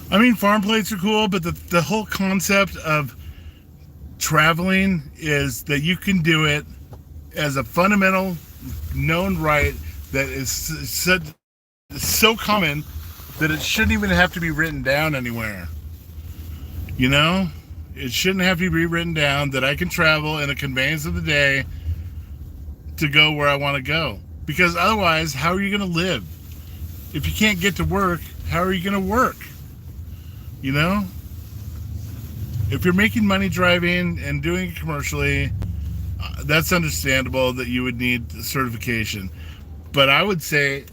I mean, farm plates are cool, but the whole concept of traveling is that you can do it as a fundamental known right that is so common that it shouldn't even have to be written down anywhere. You know, it shouldn't have to be written down that I can travel in a conveyance of the day to go where I want to go. Because otherwise, how are you going to live? If you can't get to work, how are you going to work? You know? If you're making money driving and doing it commercially, that's understandable that you would need certification. But I would say,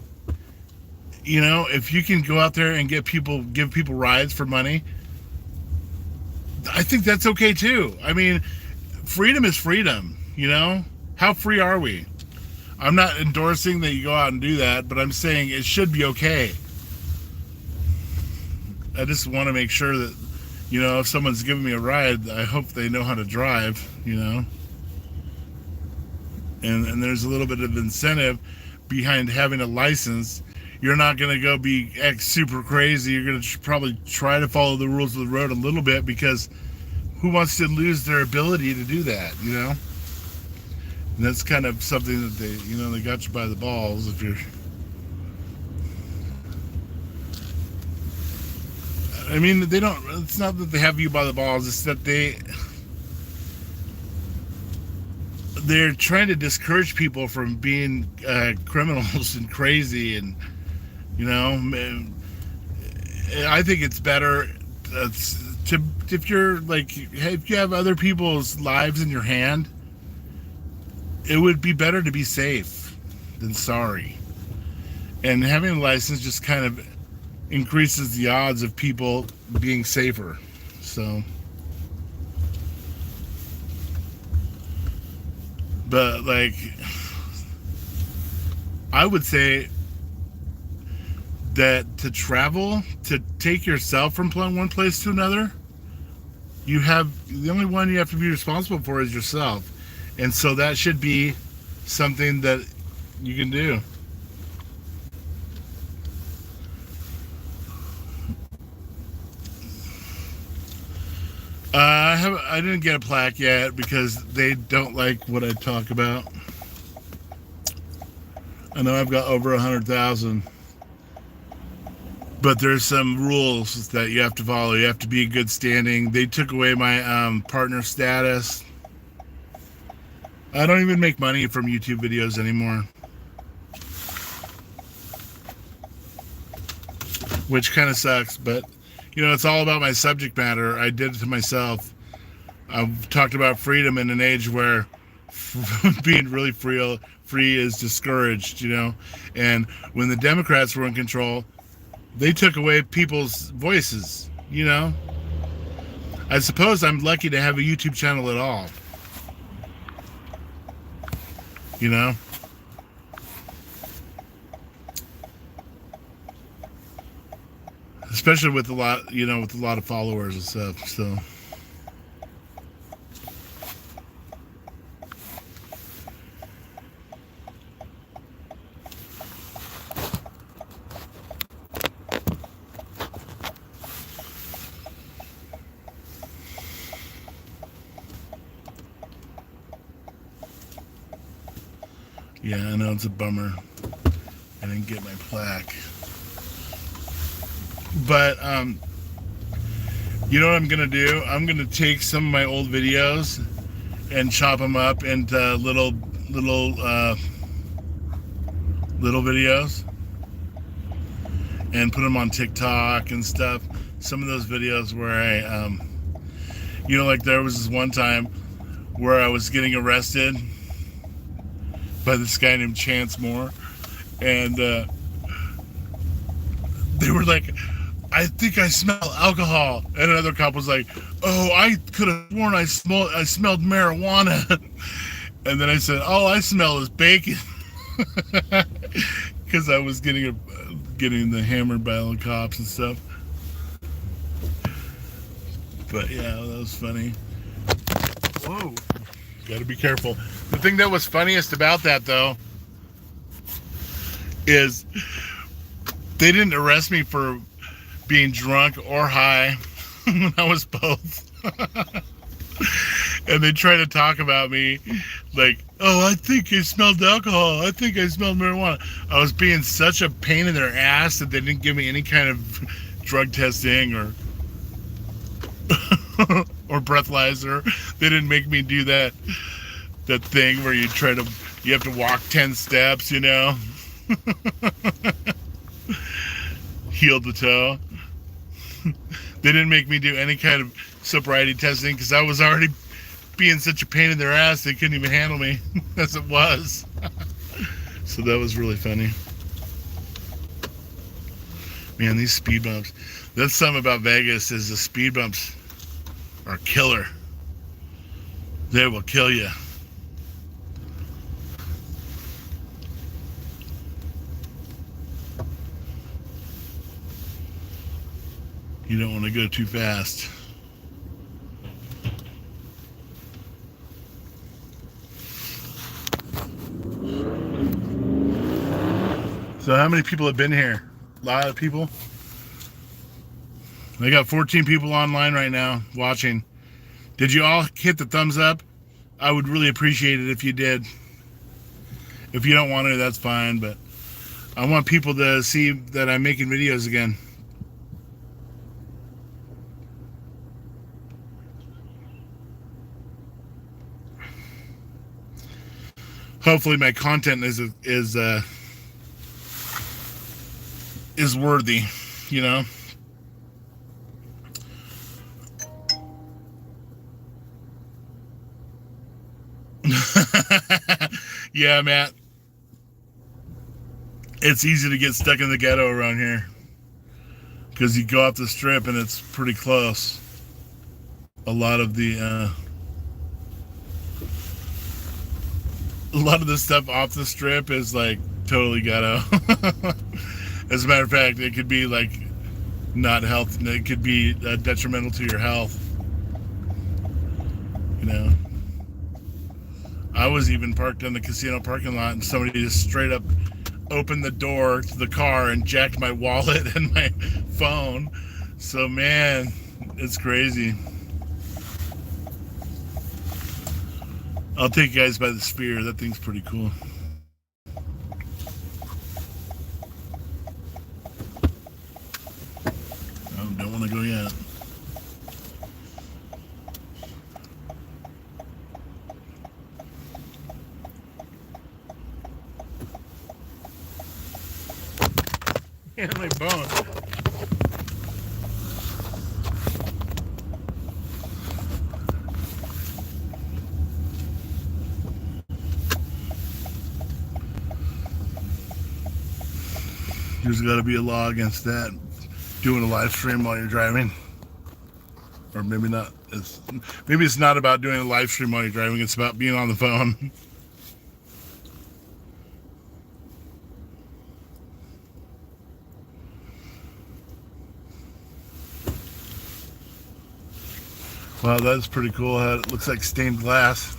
you know, if you can go out there and give people rides for money, I think that's okay too. I mean, freedom is freedom, you know? How free are we? I'm not endorsing that you go out and do that, but I'm saying it should be okay. I just want to make sure that, you know, if someone's giving me a ride, I hope they know how to drive, you know? And there's a little bit of incentive behind having a license. You're not going to go be super crazy. You're going to probably try to follow the rules of the road a little bit, because who wants to lose their ability to do that, you know? And that's kind of something that they got you by the balls if you're... I mean, it's not that they have you by the balls, it's that they're trying to discourage people from being criminals and crazy, and you know, I think it's better if you're like, if you have other people's lives in your hand, it would be better to be safe than sorry. And having a license just kind of increases the odds of people being safer. So, but like, I would say that to travel, to take yourself from one place to another, the only one you have to be responsible for is yourself. And so that should be something that you can do. I didn't get a plaque yet because they don't like what I talk about. I know I've got over 100,000, but there's some rules that you have to follow. You have to be in good standing. They took away my partner status. I don't even make money from YouTube videos anymore, which kind of sucks, but you know, it's all about my subject matter. I did it to myself. I've talked about freedom in an age where being really free is discouraged, you know. And when the Democrats were in control, they took away people's voices, you know. I suppose I'm lucky to have a YouTube channel at all, you know. especially with a lot, with a lot of followers and stuff. So. Yeah, I know it's a bummer. I didn't get my plaque. But, you know what I'm going to do? I'm going to take some of my old videos and chop them up into little videos and put them on TikTok and stuff. Some of those videos where I, like there was this one time where I was getting arrested by this guy named Chance Moore, and they were like, I think I smell alcohol, and another cop was like, oh, I could have sworn I smelled marijuana. And then I said, all I smell is bacon, because I was getting the hammered by all the cops and stuff. But yeah, that was funny. Whoa. Gotta be careful. The thing that was funniest about that, though, is they didn't arrest me for being drunk or high when I was both. And they try to talk about me like, oh, I think I smelled alcohol. I think I smelled marijuana. I was being such a pain in their ass that they didn't give me any kind of drug testing or or breathalyzer. They didn't make me do that thing where you have to walk 10 steps, heel to toe. They didn't make me do any kind of sobriety testing because I was already being such a pain in their ass they couldn't even handle me as it was. So that was really funny. Man, these speed bumps. That's something about Vegas is the speed bumps are killer. They will kill you. You don't want to go too fast. So how many people have been here? A lot of people. I got 14 people online right now watching. Did you all hit the thumbs up? I would really appreciate it if you did. If you don't want to, that's fine, but I want people to see that I'm making videos again. Hopefully my content is worthy, Yeah, Matt. It's easy to get stuck in the ghetto around here because you go off the strip and it's pretty close. A lot of the stuff off the strip is like totally ghetto. As a matter of fact, it could be like not health. It could be detrimental to your health. I was even parked in the casino parking lot and somebody just straight up opened the door to the car and jacked my wallet and my phone. So man, it's crazy. I'll take you guys by the Sphere. That thing's pretty cool. Oh, don't want to go yet. Yeah, my bone. There's got to be a law against that. Doing a live stream while you're driving. Or maybe not. Maybe it's not about doing a live stream while you're driving. It's about being on the phone. Wow, that's pretty cool. How it looks like stained glass.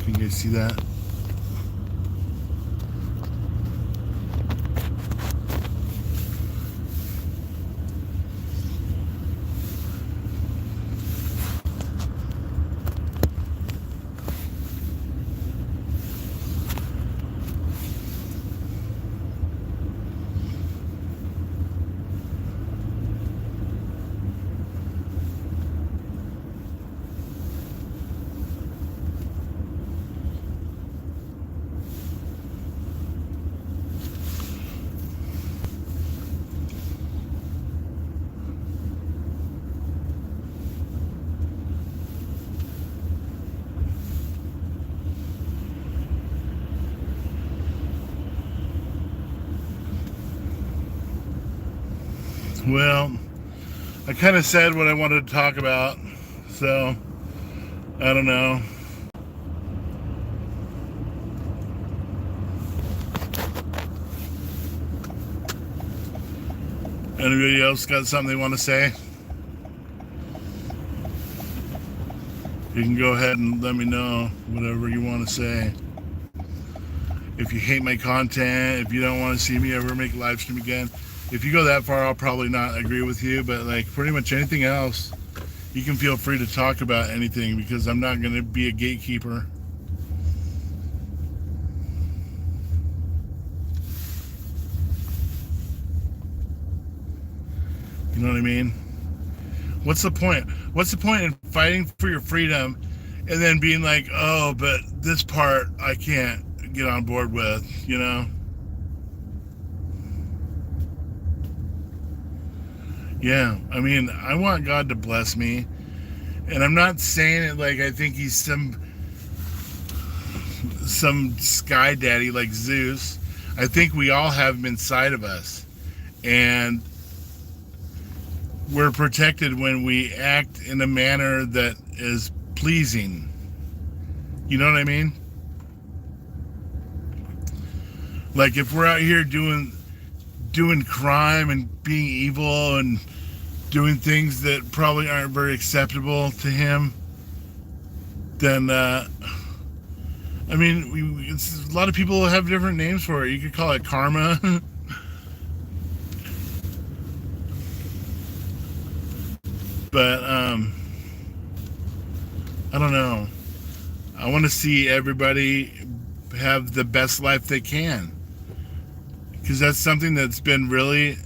Can you guys see that? Well, I kind of said what I wanted to talk about, so I don't know. Anybody else got something they want to say? You can go ahead and let me know whatever you want to say. If you hate my content, if you don't want to see me ever make live stream again, if you go that far, I'll probably not agree with you, but like pretty much anything else, you can feel free to talk about anything because I'm not going to be a gatekeeper. You know what I mean? What's the point? What's the point in fighting for your freedom and then being like, oh, but this part I can't get on board with, you know? Yeah, I mean, I want God to bless me. And I'm not saying it like I think he's some sky daddy like Zeus. I think we all have him inside of us. And we're protected when we act in a manner that is pleasing. You know what I mean? Like if we're out here doing crime and being evil and doing things that probably aren't very acceptable to him, then I mean, a lot of people have different names for it. You could call it karma. But I don't know. I want to see everybody have the best life they can, because that's something that's been really,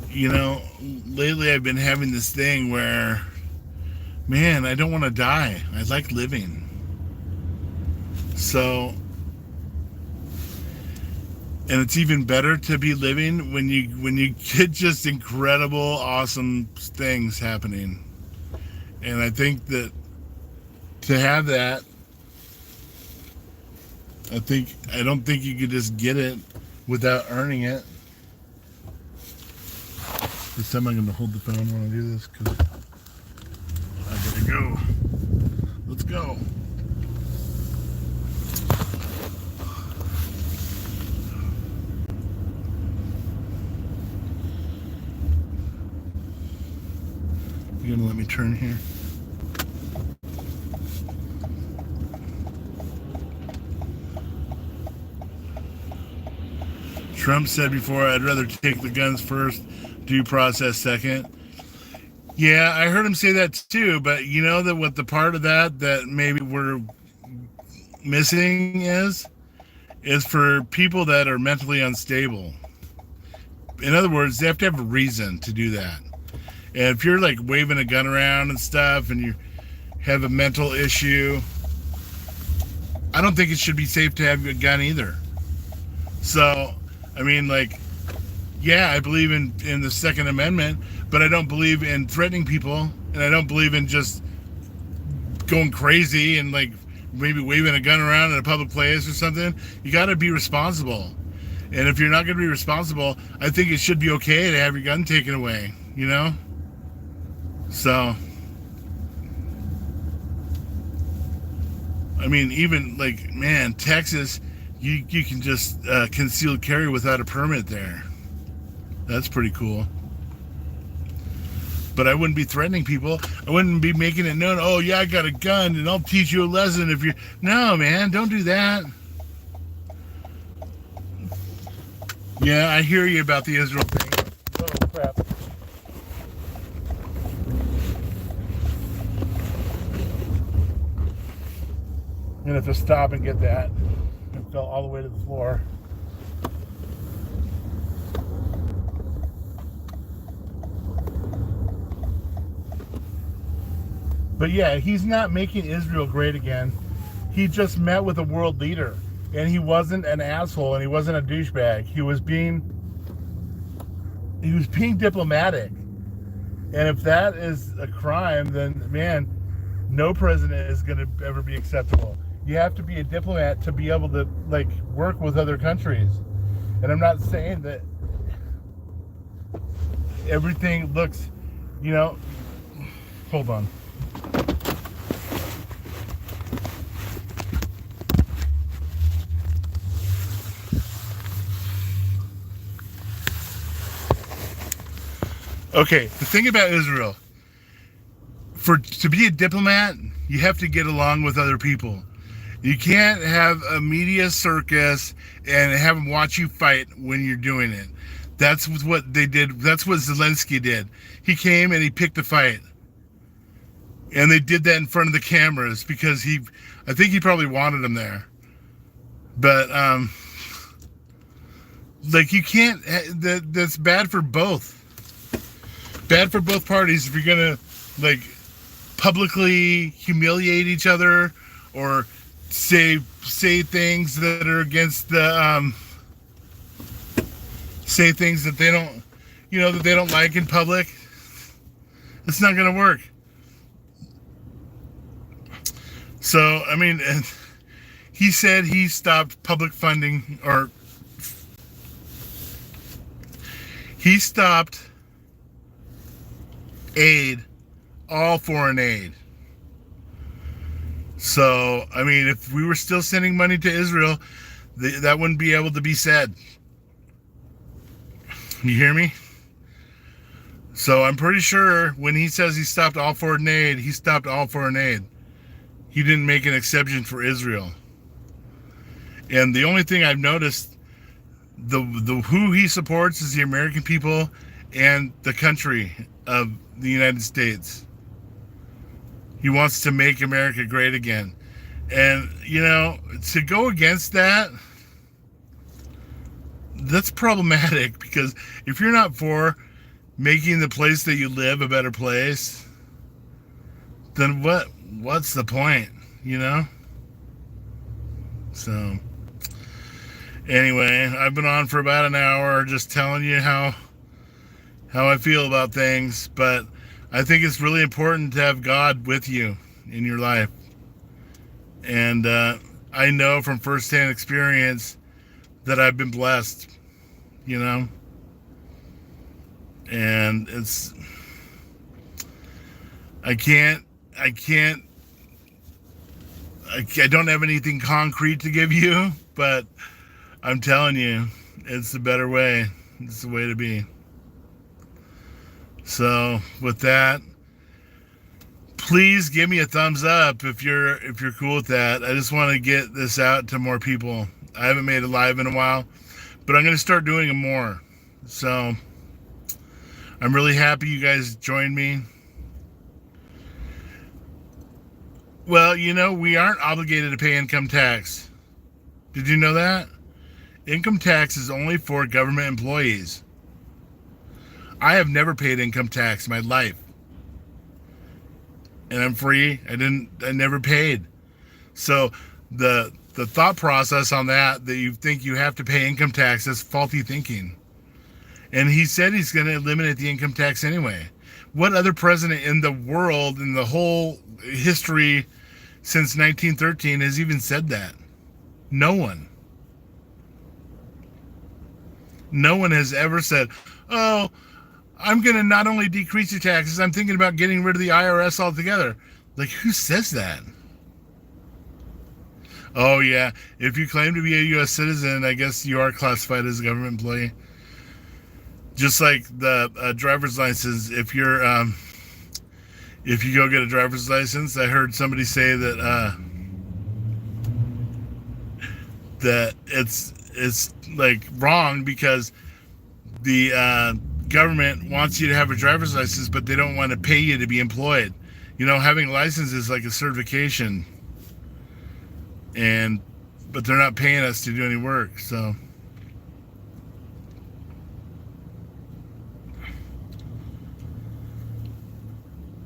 you know, lately I've been having this thing where, man, I don't want to die. I like living. So, and it's even better to be living when you get just incredible, awesome things happening. And I think that to have that, I don't think you could just get it without earning it. This time I'm going to hold the phone when I do this because I gotta go. Let's go. You gonna let me turn here? Trump said before, I'd rather take the guns first, due process second. Yeah, I heard him say that too, but you know that what the part of that maybe we're missing is for people that are mentally unstable. In other words, they have to have a reason to do that. And if you're like waving a gun around and stuff and you have a mental issue, I don't think it should be safe to have a gun either. So, I mean, like, yeah, I believe in the Second Amendment, but I don't believe in threatening people, and I don't believe in just going crazy and like maybe waving a gun around in a public place or something. You got to be responsible. And if you're not going to be responsible, I think it should be okay to have your gun taken away, you know? So, I mean, even like, man, Texas, you can just concealed carry without a permit there. That's pretty cool. But I wouldn't be threatening people. I wouldn't be making it known, oh yeah, I got a gun and I'll teach you a lesson if you... No, man, don't do that. Yeah, I hear you about the Israel thing. Oh, crap. I'm gonna have to stop and get that. It fell all the way to the floor. But yeah, he's not making Israel great again. He just met with a world leader, and he wasn't an asshole, and he wasn't a douchebag. He was being diplomatic. And if that is a crime, then man, no president is going to ever be acceptable. You have to be a diplomat to be able to like work with other countries. And I'm not saying that everything looks, hold on. Okay, the thing about Israel, to be a diplomat, you have to get along with other people. You can't have a media circus and have them watch you fight when you're doing it. That's what they did. That's what Zelensky did. He came and he picked a fight. And they did that in front of the cameras because I think he probably wanted him there. But, you can't, that's bad for both. Bad for both parties if you're gonna publicly humiliate each other or say things that are against the say things that they don't like in public. It's not gonna work. So I mean, he said he stopped public funding, or he stopped aid, all foreign aid. So, I mean, if we were still sending money to Israel, that wouldn't be able to be said. You hear me? So I'm pretty sure when he says he stopped all foreign aid, he stopped all foreign aid. He didn't make an exception for Israel. And the only thing I've noticed, the who he supports is the American people and the country of the United States. He wants to make America great again. And, to go against that, that's problematic, because if you're not for making the place that you live a better place, then what's the point, So, anyway, I've been on for about an hour just telling you how I feel about things, but I think it's really important to have God with you in your life. And I know from firsthand experience that I've been blessed, and I don't have anything concrete to give you, but I'm telling you, it's the better way. It's the way to be. So with that, please give me a thumbs up if you're cool with that. I just want to get this out to more people. I haven't made it live in a while, but I'm going to start doing it more. So I'm really happy you guys joined me. Well, we aren't obligated to pay income tax. Did you know that? Income tax is only for government employees. I have never paid income tax in my life. And I'm free. I never paid. So the thought process on that you think you have to pay income tax, is faulty thinking. And he said he's going to eliminate the income tax anyway. What other president in the world, in the whole history since 1913, has even said that? No one. No one has ever said, oh, I'm going to not only decrease your taxes, I'm thinking about getting rid of the IRS altogether. Who says that? Oh, yeah. If you claim to be a U.S. citizen, I guess you are classified as a government employee. Just like the driver's license, if you're if you go get a driver's license. I heard somebody say that it's like wrong because the government wants you to have a driver's license, but they don't want to pay you to be employed. You know, having a license is like a certification, but they're not paying us to do any work. So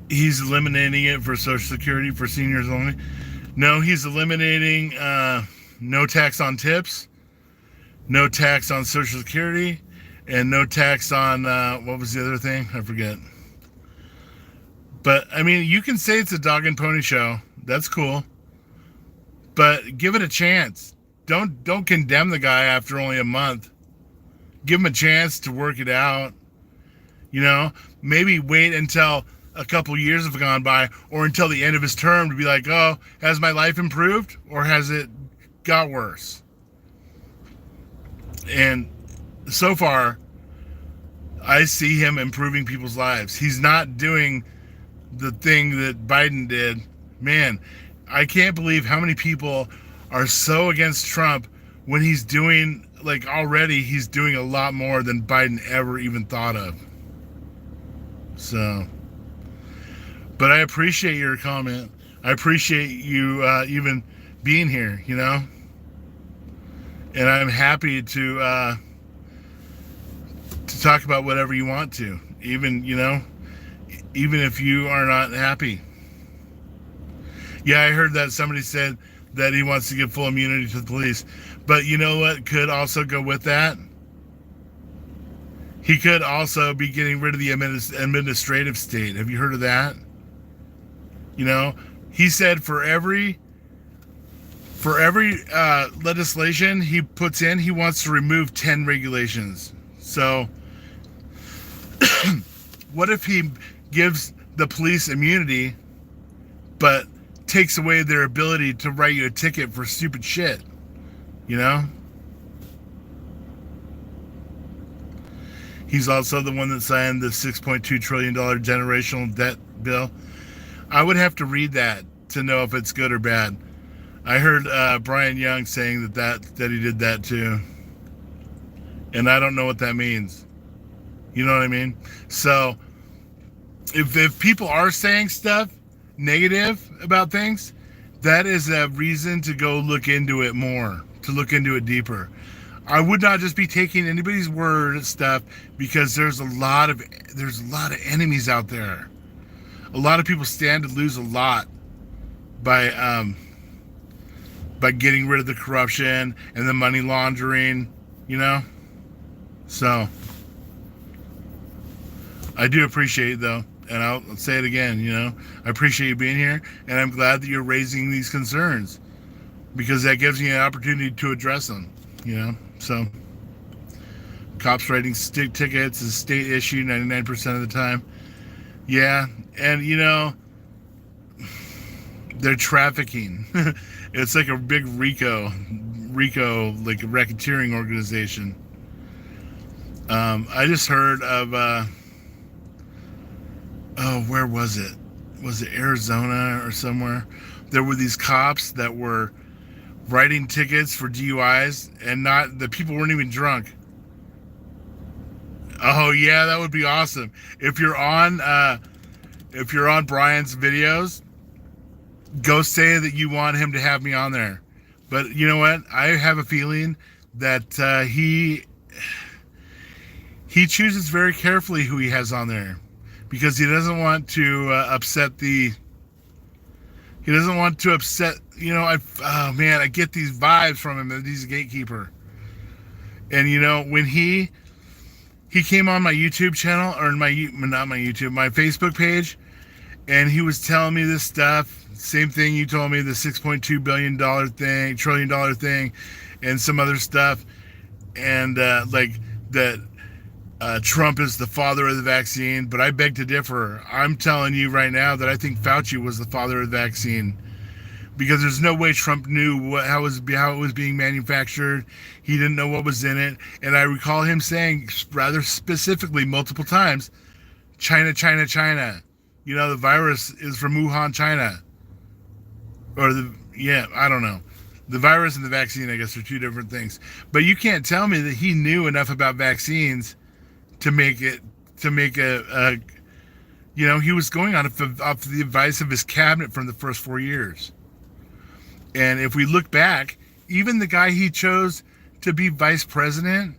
he's eliminating it for Social Security for seniors only. No, he's eliminating no tax on tips, no tax on Social Security, and no tax on what was the other thing? I forget. But I mean, you can say it's a dog and pony show. That's cool. But give it a chance. Don't condemn the guy after only a month. Give him a chance to work it out. You know, maybe wait until a couple years have gone by, or until the end of his term to be like, oh, has my life improved or has it got worse? And so far, I see him improving people's lives. He's not doing the thing that Biden did. Man, I can't believe how many people are so against Trump when he's doing, like, already he's doing a lot more than Biden ever even thought of. So, but I appreciate your comment. I appreciate you even being here, you know? And I'm happy to talk about whatever you want to, even, you know, even if you are not happy. Yeah, I heard that somebody said that he wants to give full immunity to the police. But you know what could also go with that? He could also be getting rid of the administrative state. Have you heard of that? You know, he said for every legislation he puts in, he wants to remove 10 regulations. So what if he gives the police immunity, but takes away their ability to write you a ticket for stupid shit? You know? He's also the one that signed the $6.2 trillion generational debt bill. I would have to read that to know if it's good or bad. I heard Brian Young saying that he did that too. And I don't know what that means. You know what I mean? So if people are saying stuff negative about things, that is a reason to go look into it more, to look into it deeper. I would not just be taking anybody's word and stuff, because there's a lot of enemies out there. A lot of people stand to lose a lot by getting rid of the corruption and the money laundering, you know? So I do appreciate it, though, and I'll say it again, you know, I appreciate you being here, and I'm glad that you're raising these concerns, because that gives me an opportunity to address them, you know? So cops writing tickets is state issue 99% of the time. Yeah, and you know, they're trafficking. It's like a big RICO, like a racketeering organization. I just heard of, where was it? Was it Arizona or somewhere? There were these cops that were writing tickets for DUIs, and the people weren't even drunk. Oh yeah, that would be awesome. If you're on Brian's videos, go say that you want him to have me on there. But you know what? I have a feeling that he chooses very carefully who he has on there, because he doesn't want to upset. You know, I get these vibes from him that he's a gatekeeper. And you know, when he came on my YouTube channel, or my Facebook page, and he was telling me this stuff, same thing you told me, the $6.2 trillion thing, and some other stuff, and like that Trump is the father of the vaccine. But I beg to differ. I'm telling you right now that I think Fauci was the father of the vaccine, because there's no way Trump knew how it was being manufactured. He didn't know what was in it. And I recall him saying rather specifically multiple times, China, China, China. the virus is from Wuhan, China. Or I don't know. The virus and the vaccine, I guess, are two different things. But you can't tell me that he knew enough about vaccines to make a he was going off the advice of his cabinet from the first 4 years. And if we look back, even the guy he chose to be vice president,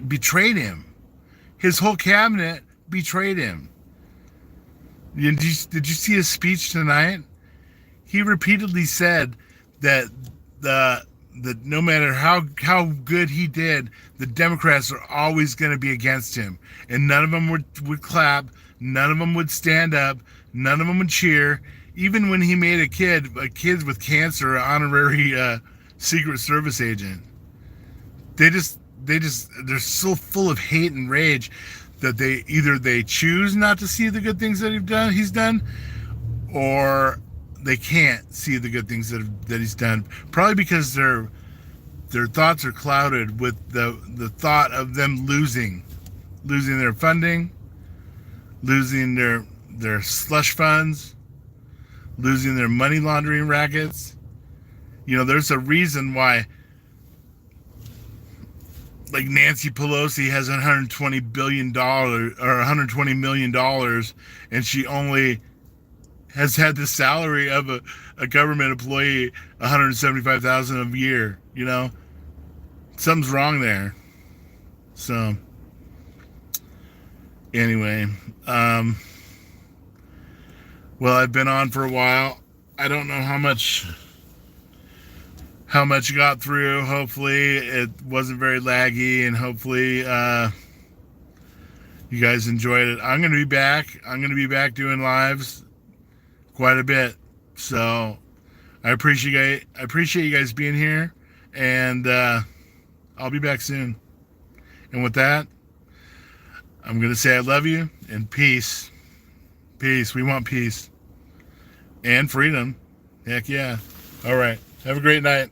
betrayed him. His whole cabinet betrayed him. Did you see his speech tonight? He repeatedly said that no matter how good he did, the Democrats are always going to be against him, and none of them would clap, none of them would stand up, none of them would cheer. Even when he made a kid with cancer an honorary Secret Service agent, they're so full of hate and rage that they choose not to see the good things that he's done, or they can't see the good things that he's done, probably because their thoughts are clouded with the thought of them losing their funding, losing their slush funds, losing their money laundering rackets. There's a reason why Nancy Pelosi has $120 billion or $120 million, and she only has had the salary of a government employee, $175,000 a year. Something's wrong there. So anyway, well, I've been on for a while. I don't know how much you got through. Hopefully it wasn't very laggy, and hopefully you guys enjoyed it. I'm going to be back doing lives quite a bit. So I appreciate you guys being here, and I'll be back soon. And with that, I'm going to say I love you, and peace. Peace. We want peace and freedom. Heck yeah. All right. Have a great night.